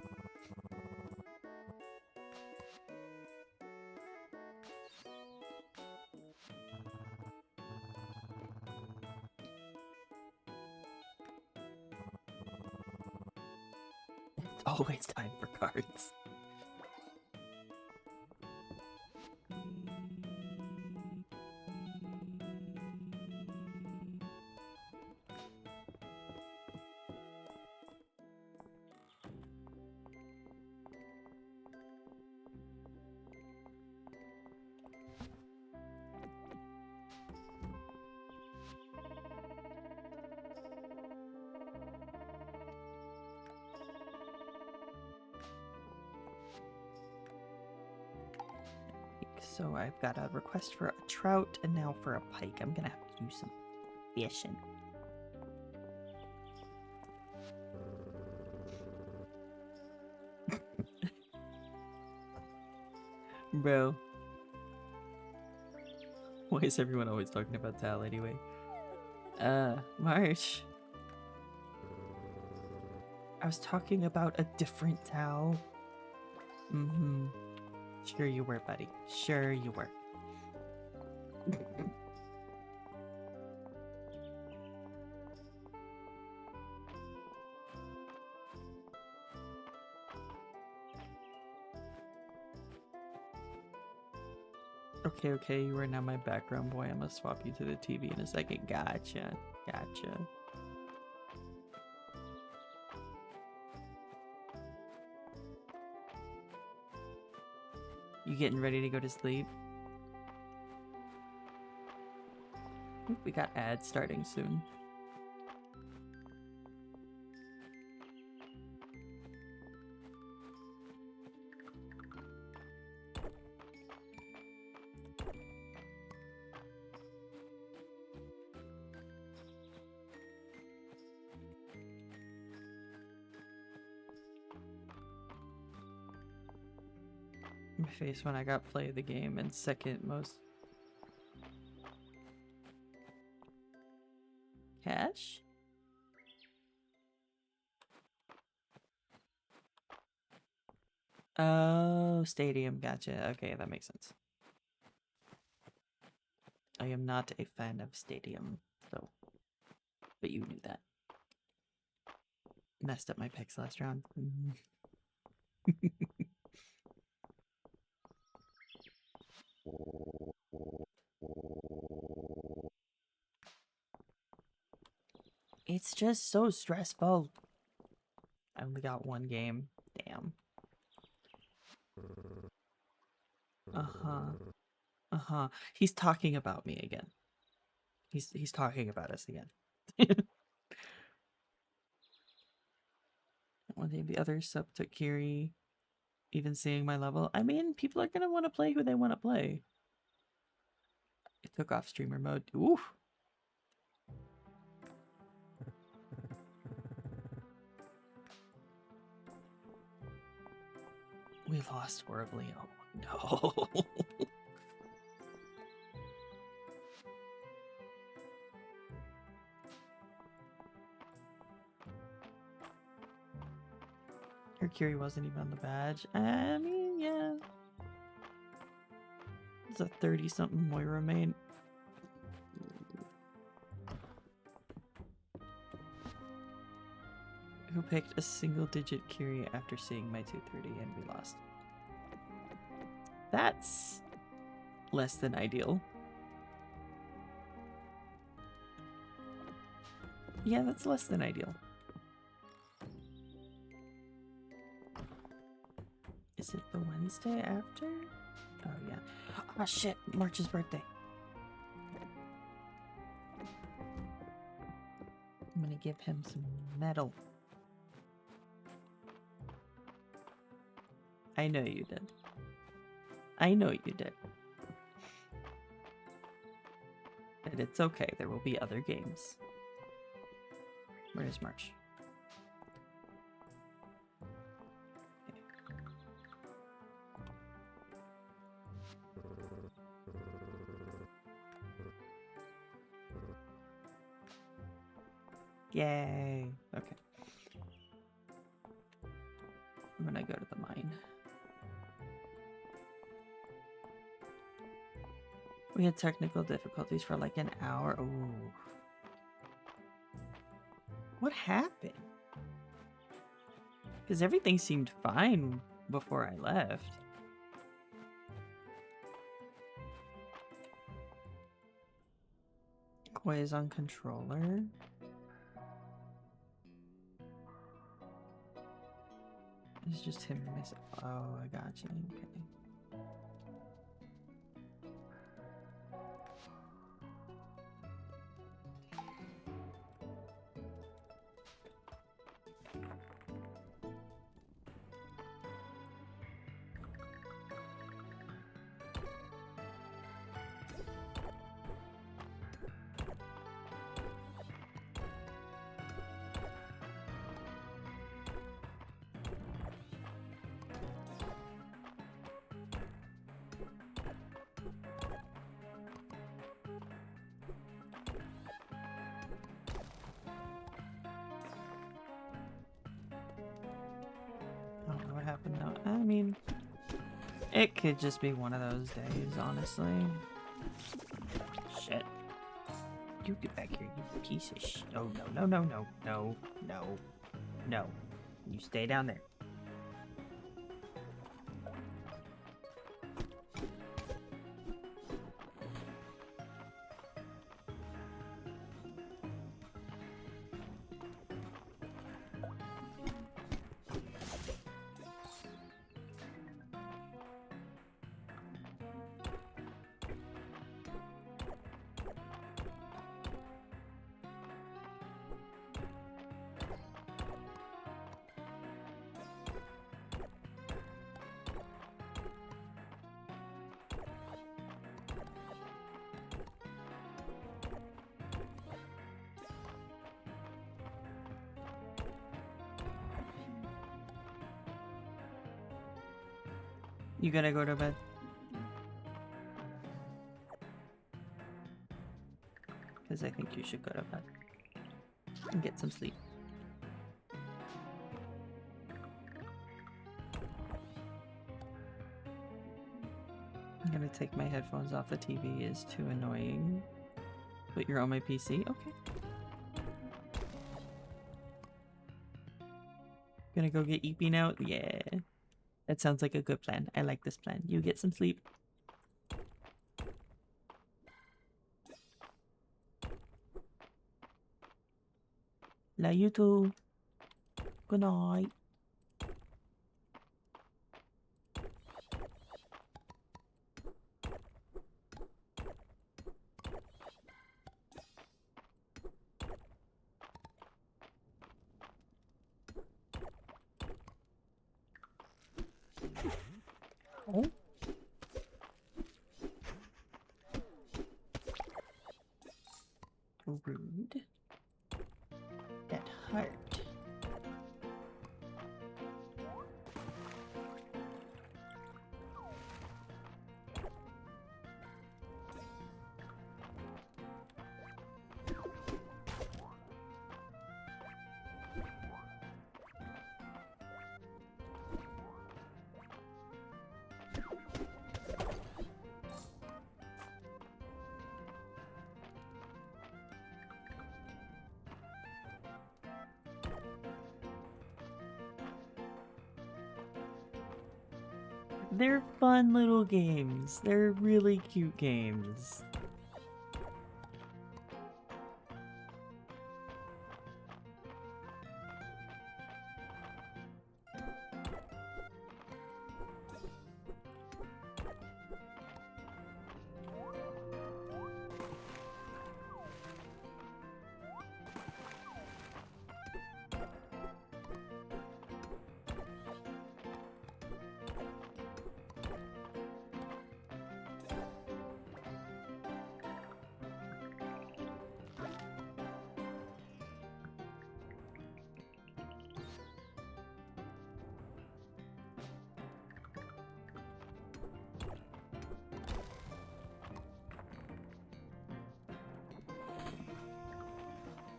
It's always time for cards. So I've got a request for a trout and now for a pike. I'm gonna have to do some fishing. Bro. Why is everyone always talking about Tal anyway? March. I was talking about a different Tal. Mm-hmm. Sure you were, buddy. Sure you were. Okay, you are now my background boy. I'm gonna swap you to the TV in a second. Gotcha. You getting ready to go to sleep? I think we got ads starting soon. My face when I got play of the game and second most. Cash? Oh, stadium. Gotcha. Okay, that makes sense. I am not a fan of stadium, so. But you knew that. Messed up my picks last round. It's just so stressful. I only got one game. Damn. Uh-huh. He's talking about me again. He's talking about us again. One day the other sub took Kiri, even seeing my level. I mean, people are gonna want to play who they want to play. It took off streamer mode. Oof. We lost horribly. Oh no. Her Curie wasn't even on the badge. I mean, yeah. It's a 30-something Moira main. Who picked a single-digit Curie after seeing my 230 and we lost. That's less than ideal. Yeah, that's less than ideal. Is it the Wednesday after? Oh, yeah. Oh, shit. March's birthday. I'm gonna give him some medal. I know you did. I know you did. But it's okay. There will be other games. Where is March? Yay. Okay. I'm gonna go to the mine. We had technical difficulties for like an hour. Ooh. What happened? Because everything seemed fine before I left. Quiz on controller. It's just him missing. Oh, I got you. Okay. I don't know what happened now. I mean, it could just be one of those days, honestly. Shit. You get back here, you piece of shit. Oh, no, no, no, no, no, no, no. You stay down there. You gonna go to bed? Because I think you should go to bed and get some sleep. I'm gonna take my headphones off. The TV is too annoying. But you're on my PC? Okay. Gonna go get Eeping out? Yeah. That sounds like a good plan. I like this plan. You get some sleep. Love you too. Good night. Oh. Rude. That hurt. They're fun little games. They're really cute games.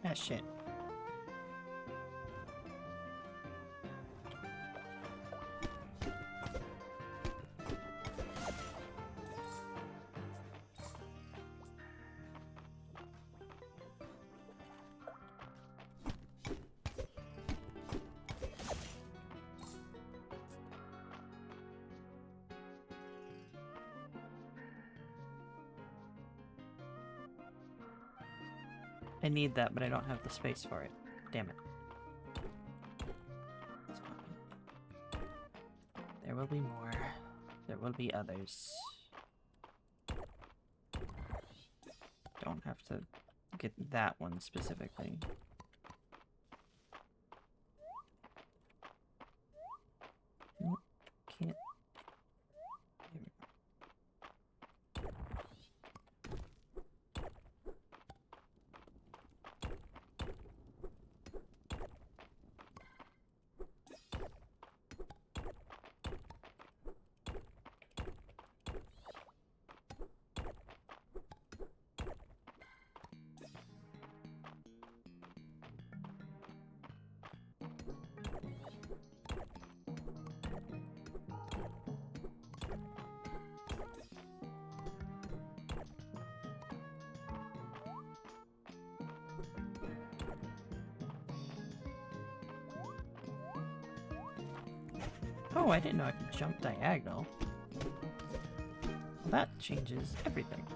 Ah, shit. I need that, but I don't have the space for it. Damn it. It's fine. There will be more. There will be others. Don't have to get that one specifically. Nope, can't. There we go. Oh, I didn't know I could jump diagonal. Well, that changes everything.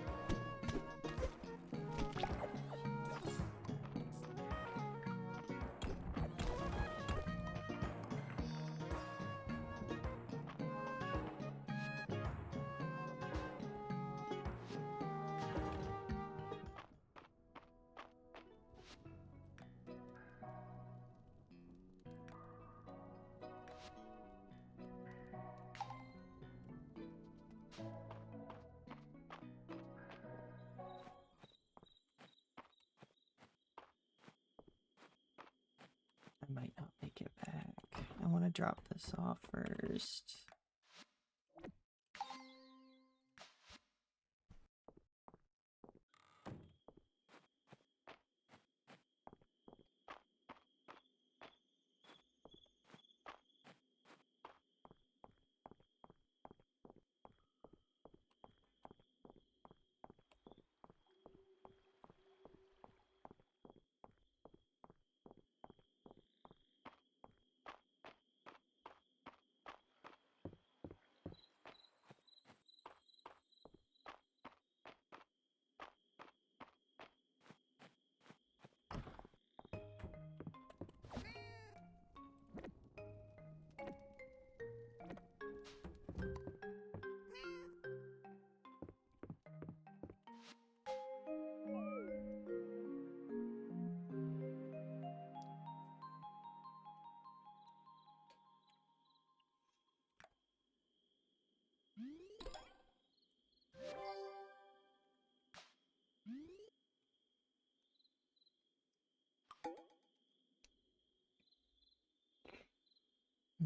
I might not make it back. I want to drop this off first.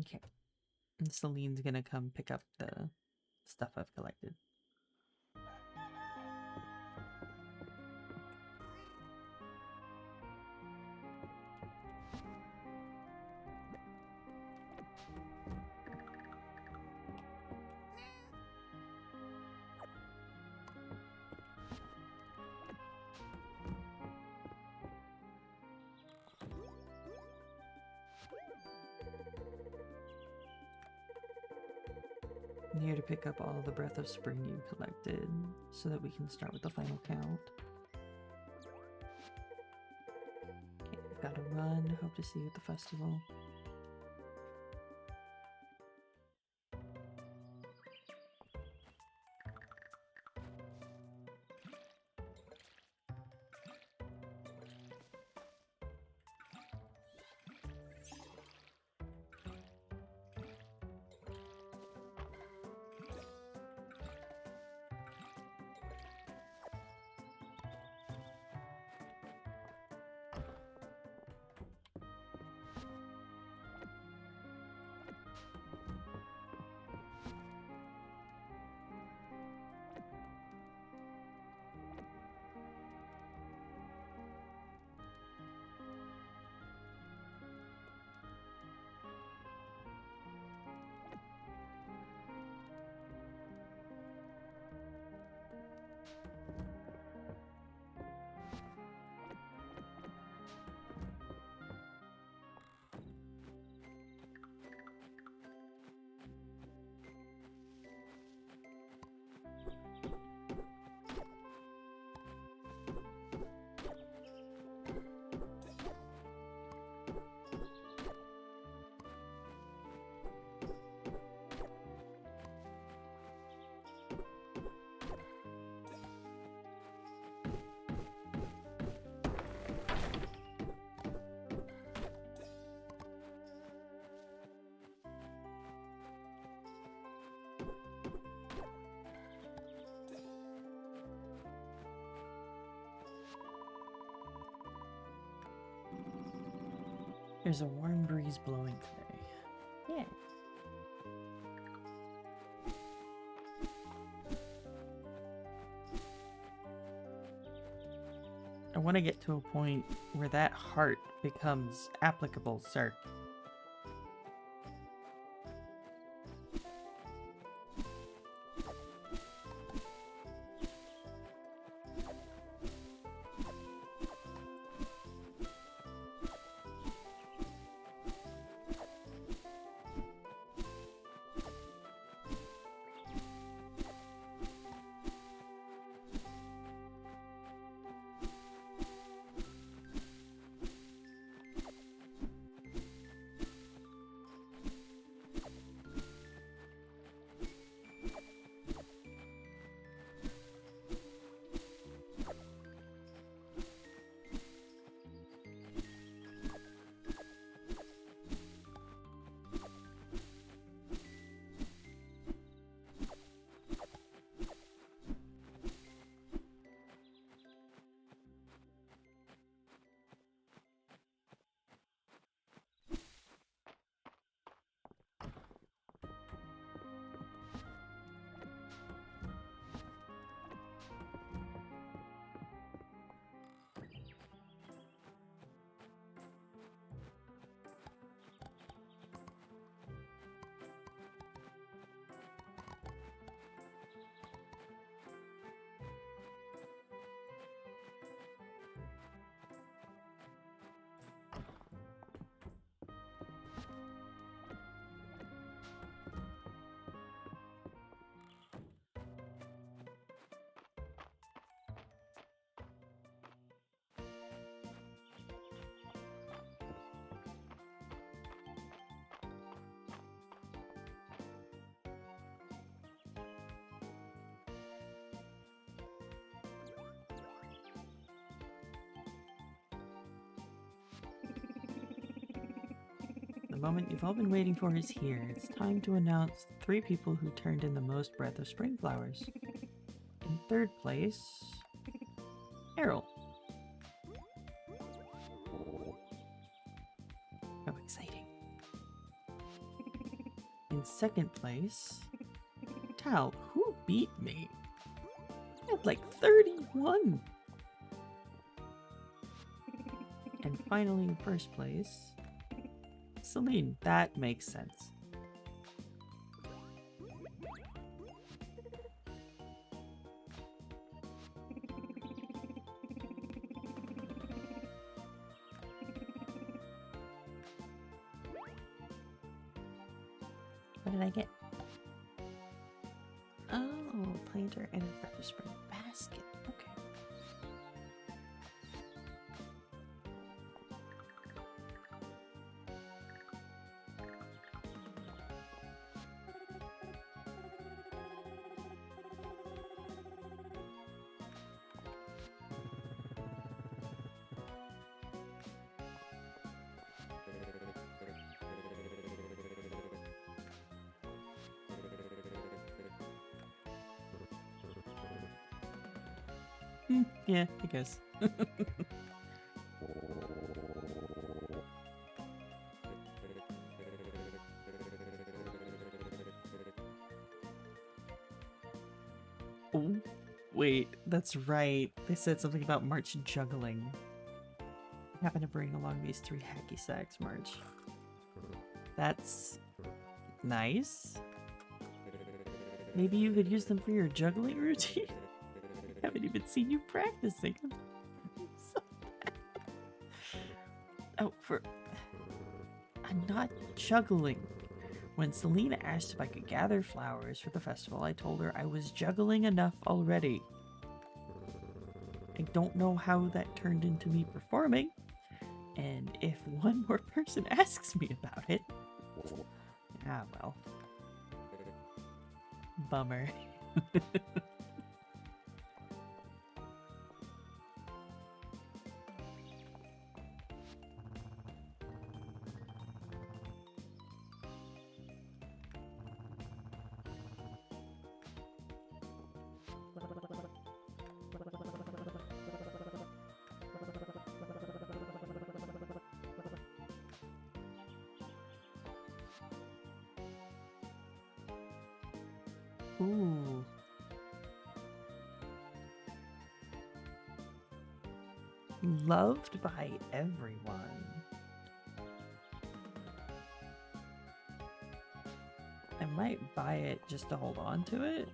Okay. And Celine's gonna come pick up the stuff I've collected. here to pick up all the Breath of Spring you collected so that we can start with the final count. Okay, I've got to run. Hope to see you at the festival. There's a warm breeze blowing today. Yeah. I want to get to a point where that heart becomes applicable, sir. The moment you've all been waiting for is here. It's time to announce the 3 people who turned in the most Breath of Spring flowers. In 3rd place, Errol. How exciting. In 2nd place, Tal, who beat me? I had like 31. And finally, in 1st place, Celine. That makes sense. What did I get? planter and a fresh spring basket. Okay. Yeah, I guess. Oh, wait, that's right. They said something about March juggling. I happen to bring along these 3 hacky sacks, March. That's nice. Maybe you could use them for your juggling routine. I haven't even seen you practicing. I'm so bad. Oh, I'm not juggling. When Selena asked if I could gather flowers for the festival, I told her I was juggling enough already. I don't know how that turned into me performing, and if one more person asks me about it, ah well. Bummer. Ooh. Loved by everyone. I might buy it just to hold on to it.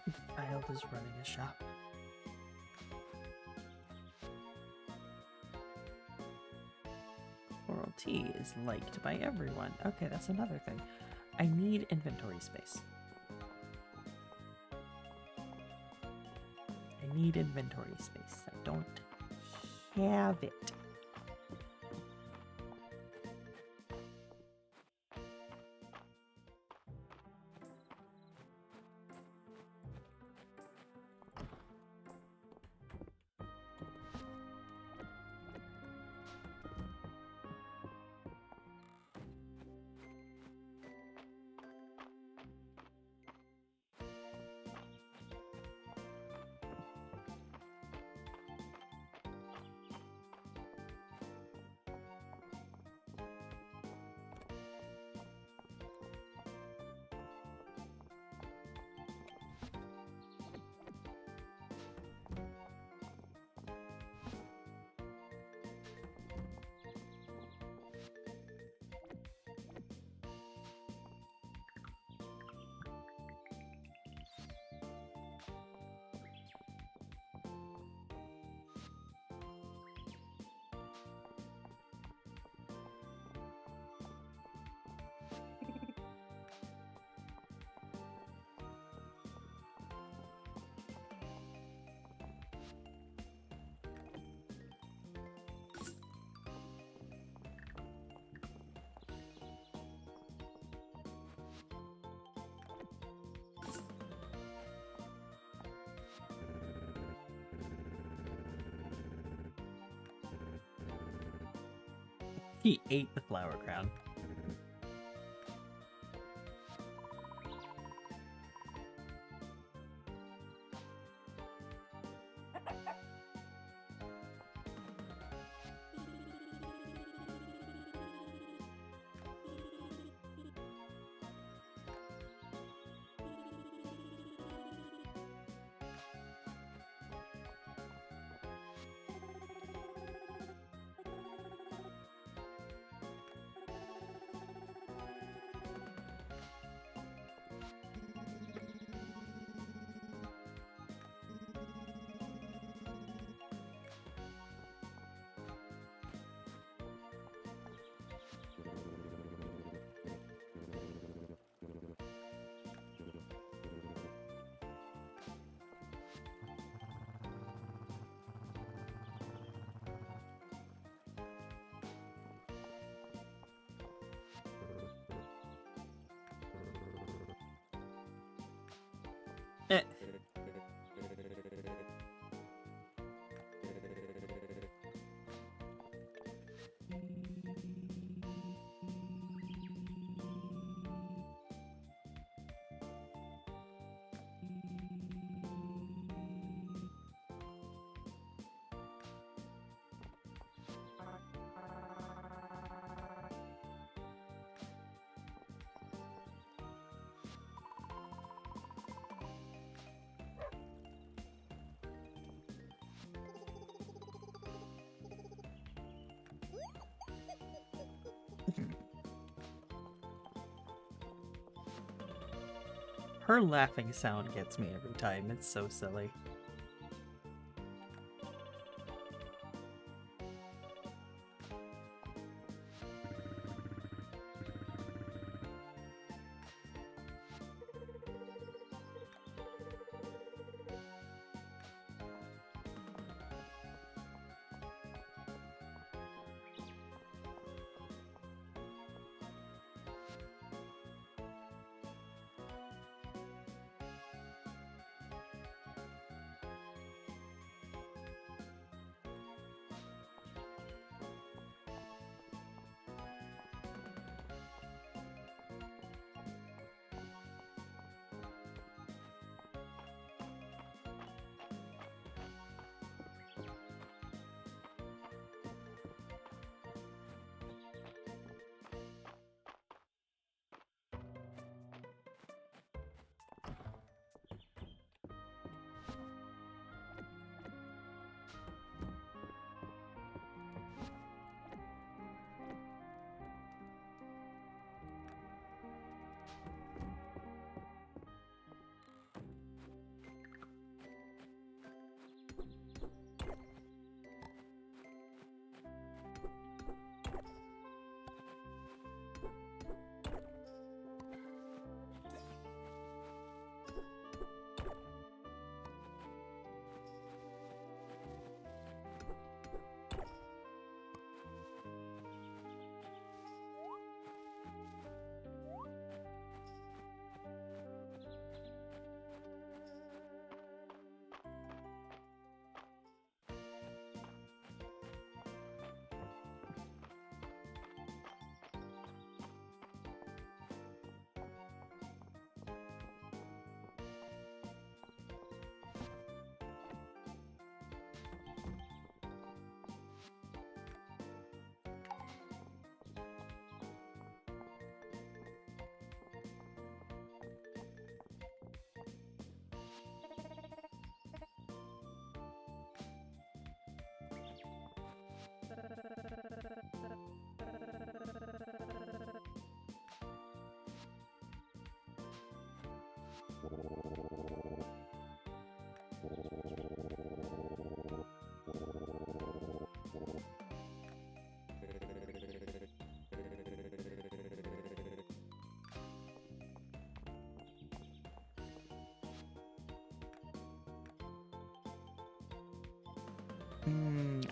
The child is running a shop. Coral tea is liked by everyone. Okay, that's another thing. I need inventory space. I need inventory space. I don't have it. He ate the flower crown. Her laughing sound gets me every time. It's so silly.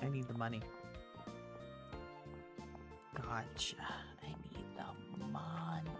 I need the money. Gotcha. I need the money.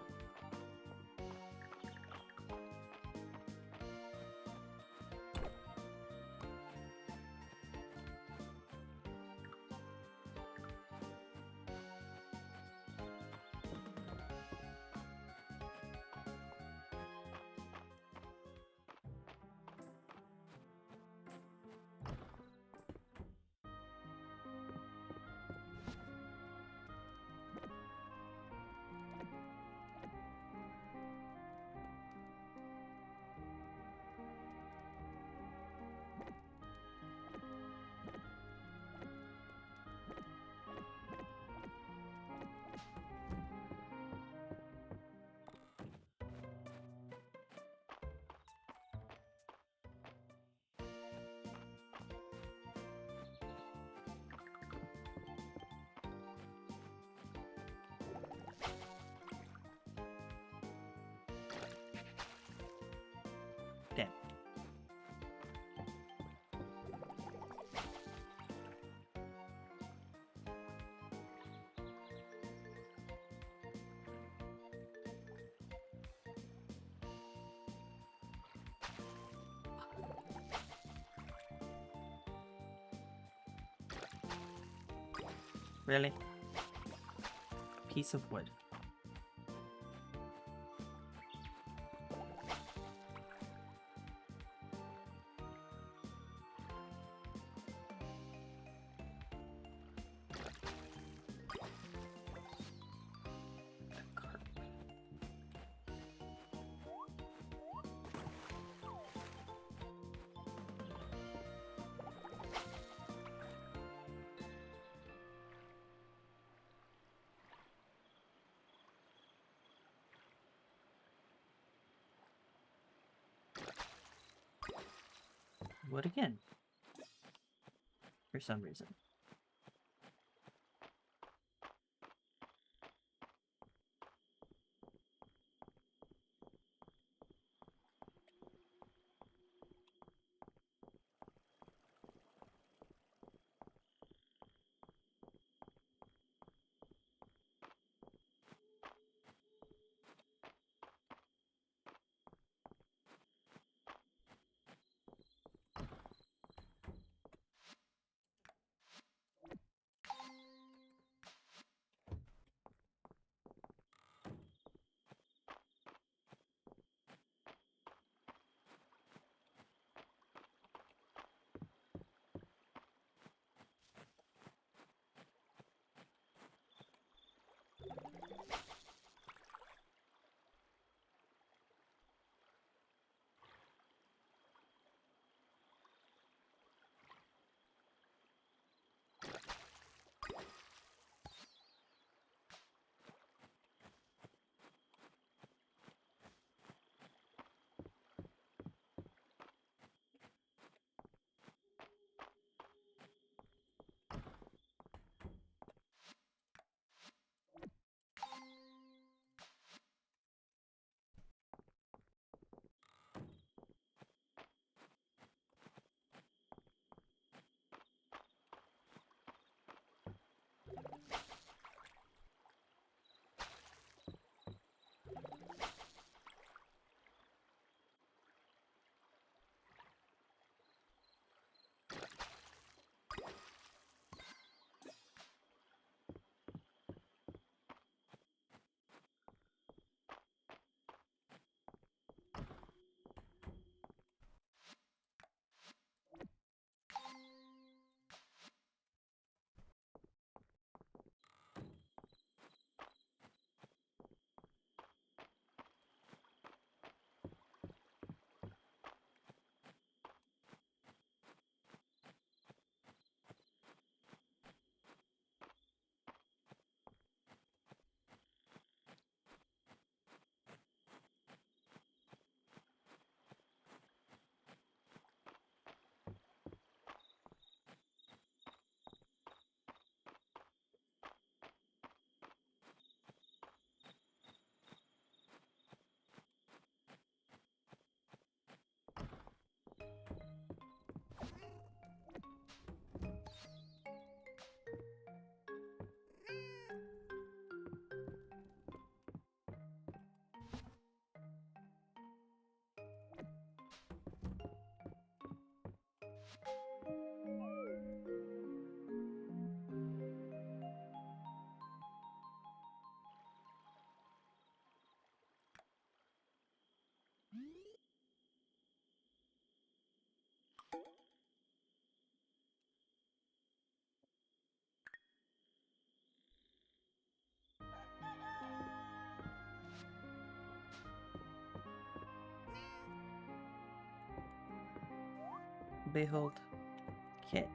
Damn. Really? Piece of wood. wood again. For some reason. Behold, Kit.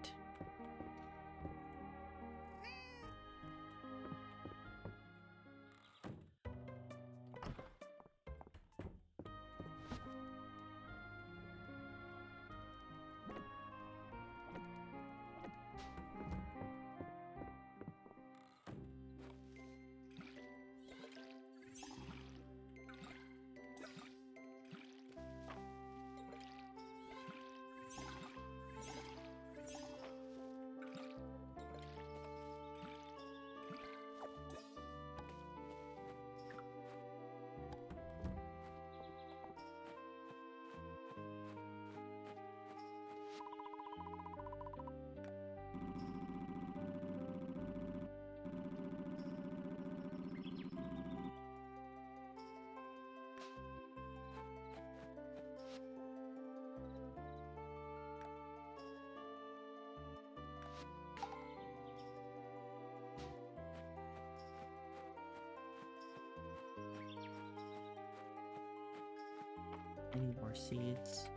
Any more seeds?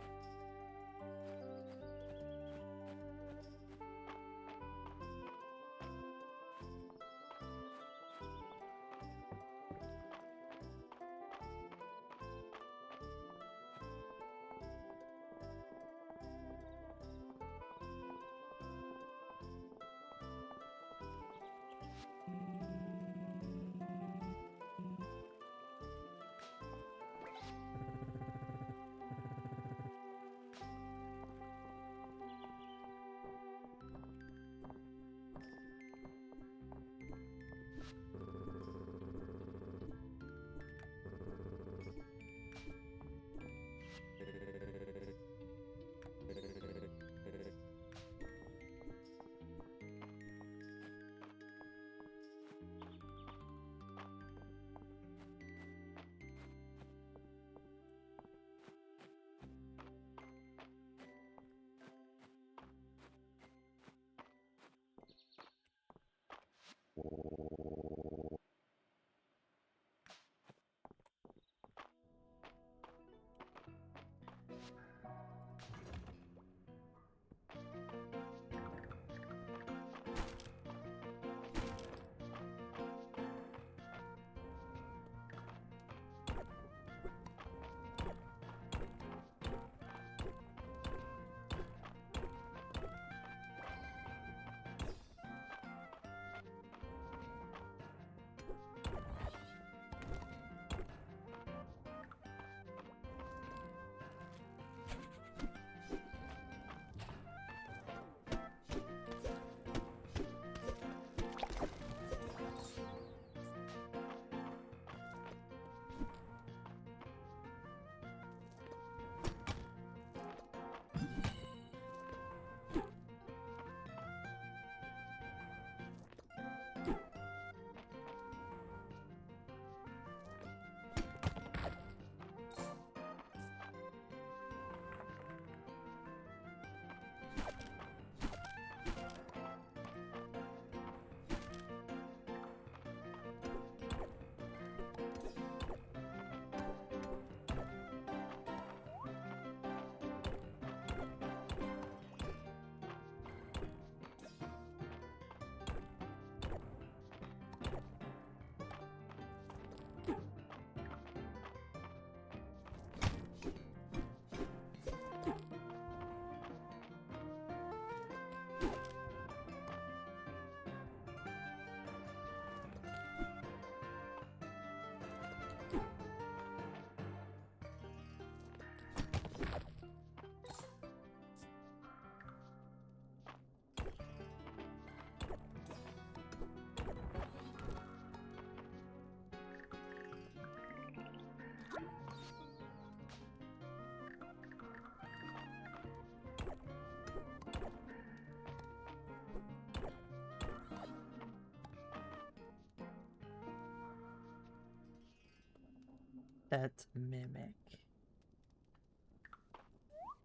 That's a mimic.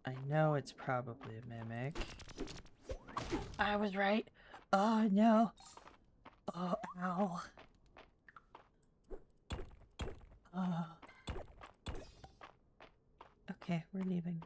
I know it's probably a mimic. I was right. Oh no. Oh, ow. Oh. Okay, we're leaving.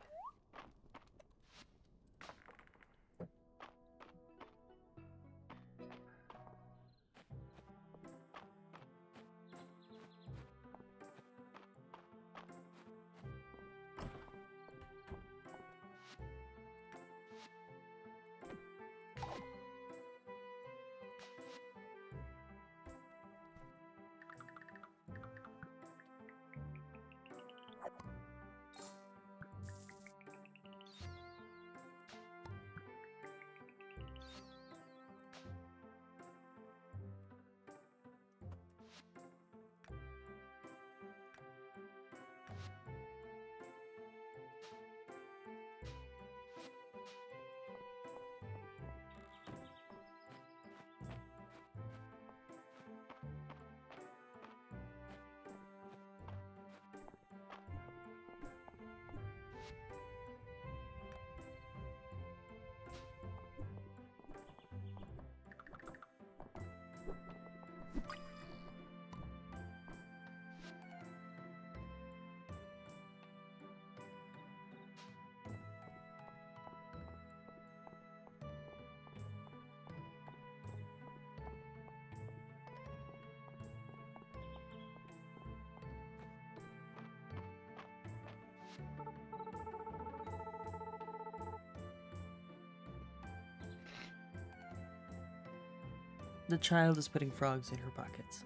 The child is putting frogs in her buckets.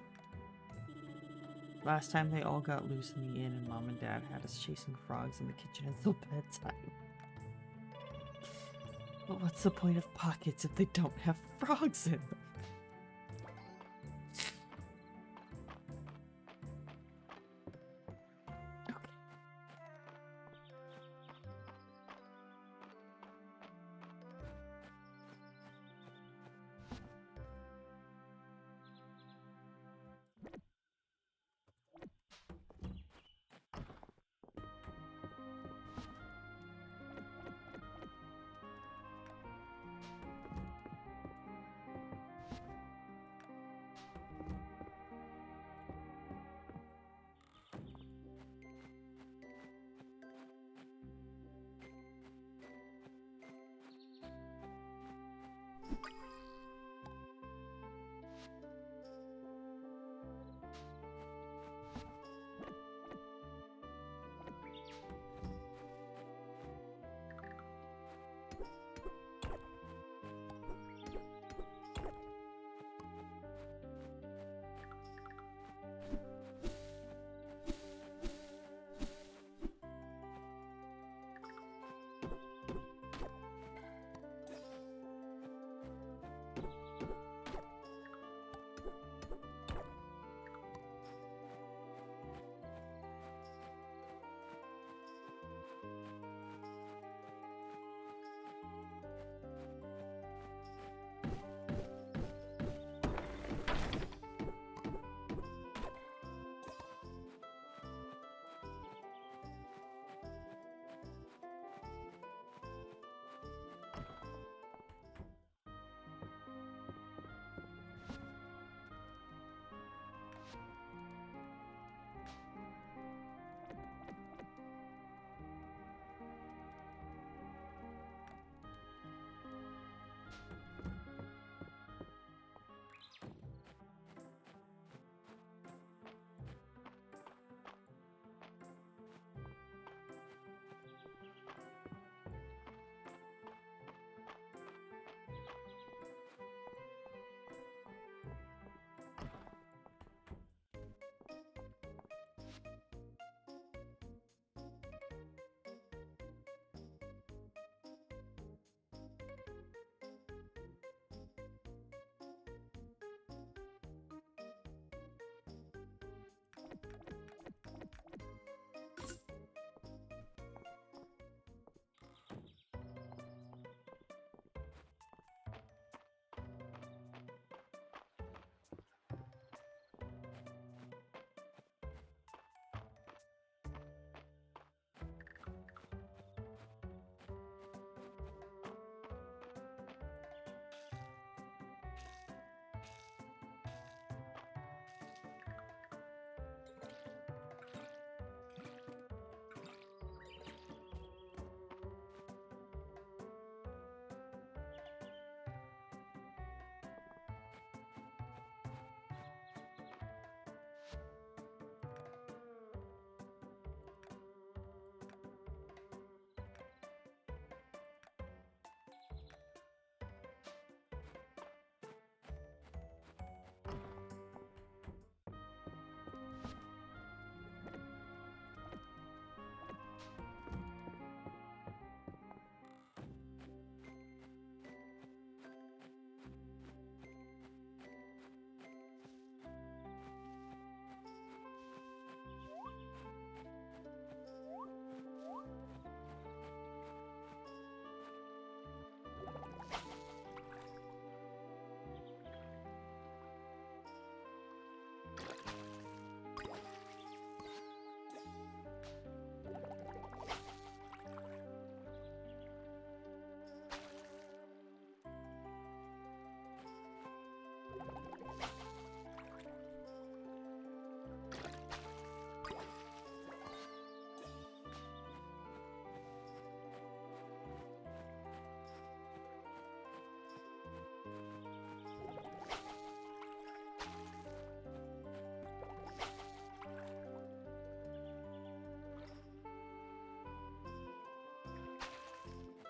Last time they all got loose in the inn and mom and dad had us chasing frogs in the kitchen until bedtime. But what's the point of pockets if they don't have frogs in them?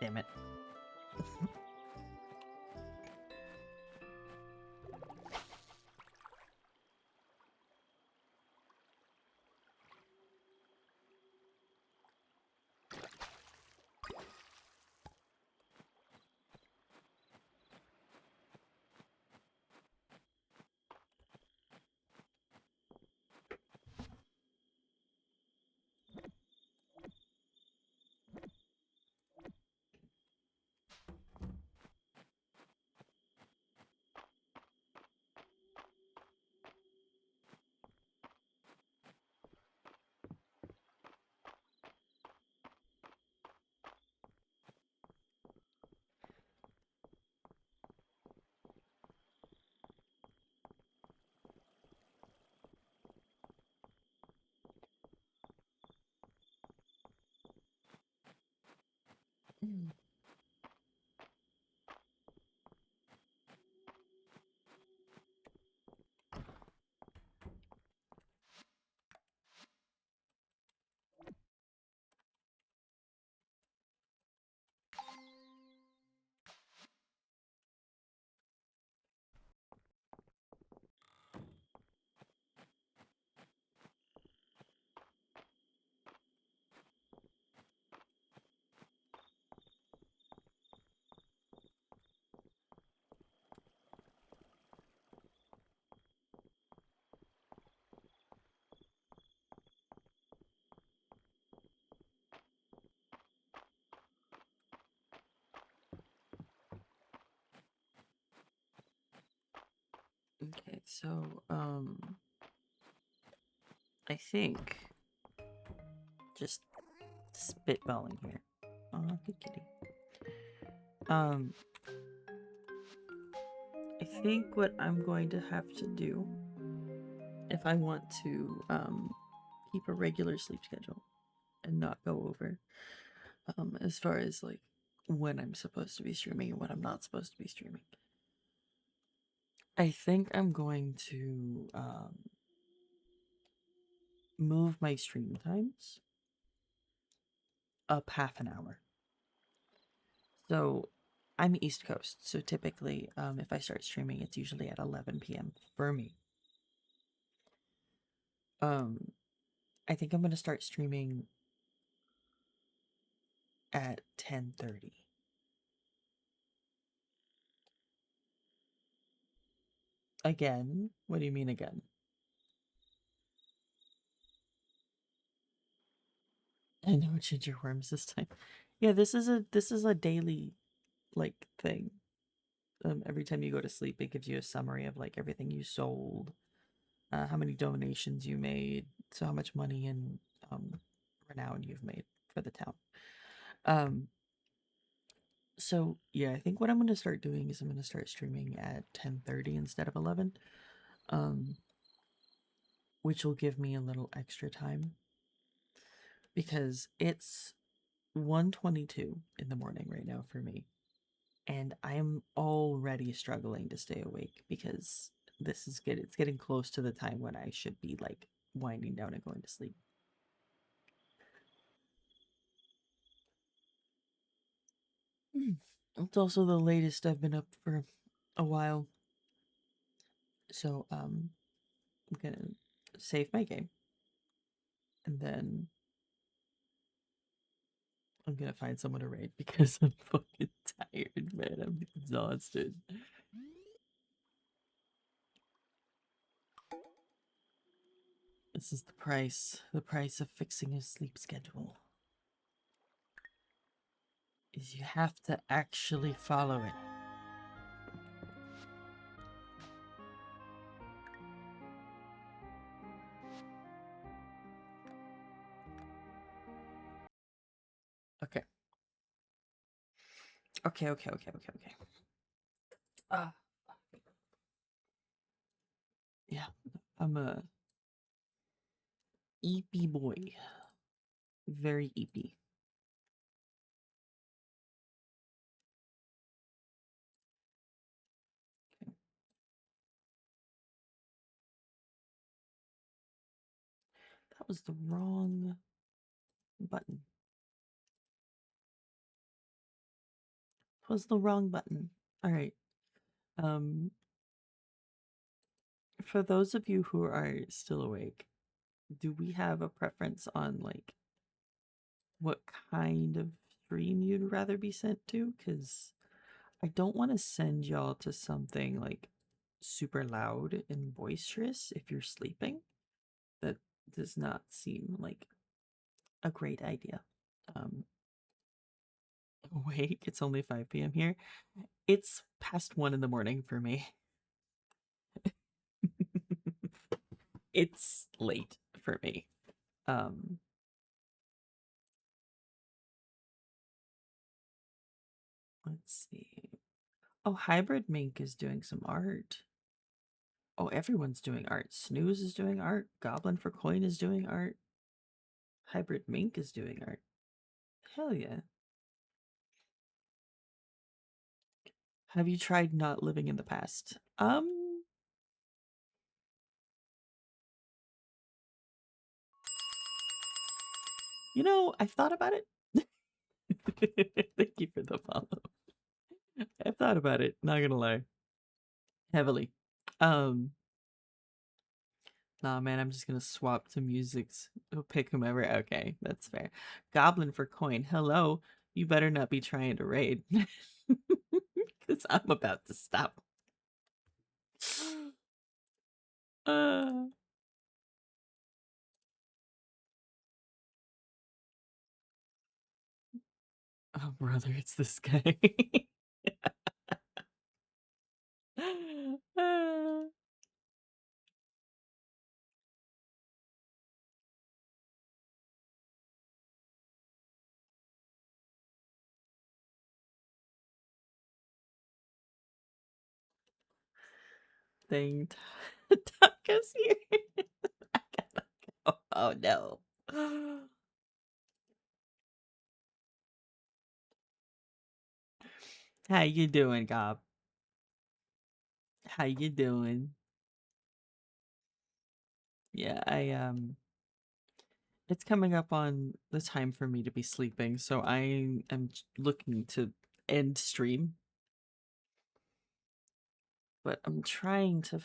Damn it. Okay, so I think just spitballing here. Oh, hey kitty. I think what I'm going to have to do if I want to keep a regular sleep schedule and not go over as far as like when I'm supposed to be streaming and when I'm not supposed to be streaming. I think I'm going to move my stream times up half an hour. So I'm East Coast, so typically if I start streaming, it's usually at 11 p.m. for me. I think I'm going to start streaming at 10:30. Again? What do you mean again? I know ginger worms this time. Yeah, this is a daily like thing. Every time you go to sleep, it gives you a summary of like everything you sold, how many donations you made, so how much money and renown you've made for the town. So yeah, I think what I'm gonna start doing is I'm gonna start streaming at 10:30 instead of 11, which will give me a little extra time because it's 1:22 in the morning right now for me, and I am already struggling to stay awake because it's getting close to the time when I should be like winding down and going to sleep. It's also the latest I've been up for a while. So I'm gonna save my game and then I'm gonna find someone to raid because I'm fucking tired, man. I'm exhausted. This is the price. The price of fixing a sleep schedule. Is you have to actually follow it. Okay. Okay. Yeah, I'm a EP boy. Very EP. Okay. That was the wrong button. Was the wrong button. All right. Um, for those of you who are still awake, do we have a preference on like what kind of stream you'd rather be sent to? Because I don't want to send y'all to something like super loud and boisterous if you're sleeping. That does not seem like a great idea. Awake, it's only 5 p.m. here. It's past 1 in the morning for me. It's late for me. Let's see. Oh, Hybrid Mink is doing some art. Oh, everyone's doing art. Snooze is doing art. Goblin for Coin is doing art. Hybrid Mink is doing art. Hell yeah. Have you tried not living in the past? You know, I've thought about it. Thank you for the follow. I've thought about it, not gonna lie. Heavily. Nah, man, I'm just gonna swap to musics. Pick whomever. Okay, that's fair. Goblin for Coin. Hello. You better not be trying to raid. Because I'm about to stop. Oh, brother, it's this guy. Dang, Taco's here. I gotta go. Oh no. How you doing, Gob? How you doing? Yeah, it's coming up on the time for me to be sleeping, so I am looking to end stream. But I'm trying to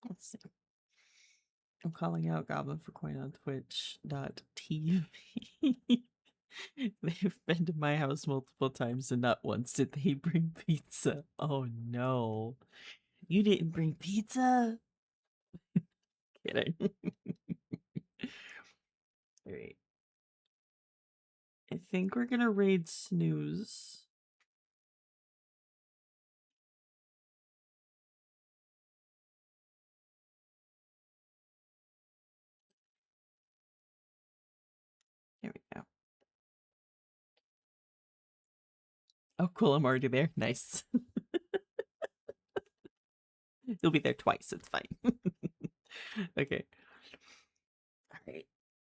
let's see. I'm calling out Goblin for Coin on Twitch.tv. They've been to my house multiple times and not once did they bring pizza. Oh no. You didn't bring pizza? Kidding. Alright. I think we're gonna raid Snooze. There we go. Oh, cool. I'm already there. Nice. You'll be there twice. It's fine. Okay. All right.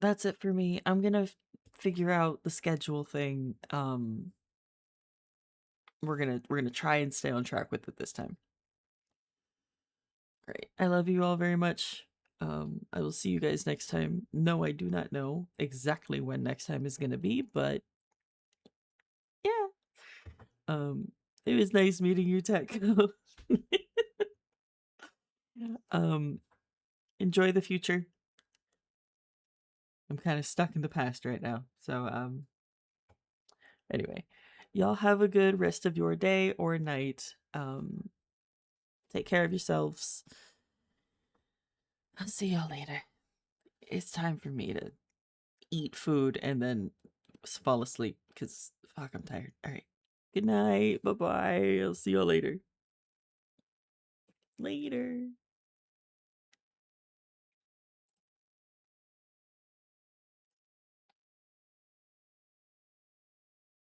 That's it for me. I'm gonna figure out the schedule thing. We're gonna try and stay on track with it this time. Great. I love you all very much. I will see you guys next time. No, I do not know exactly when next time is gonna be, but yeah. It was nice meeting you, Tech. Enjoy the future. I'm kind of stuck in the past right now. So, anyway, y'all have a good rest of your day or night. Take care of yourselves. I'll see y'all later. It's time for me to eat food and then fall asleep because fuck, I'm tired. All right. Good night. Bye bye. I'll see y'all later. Later.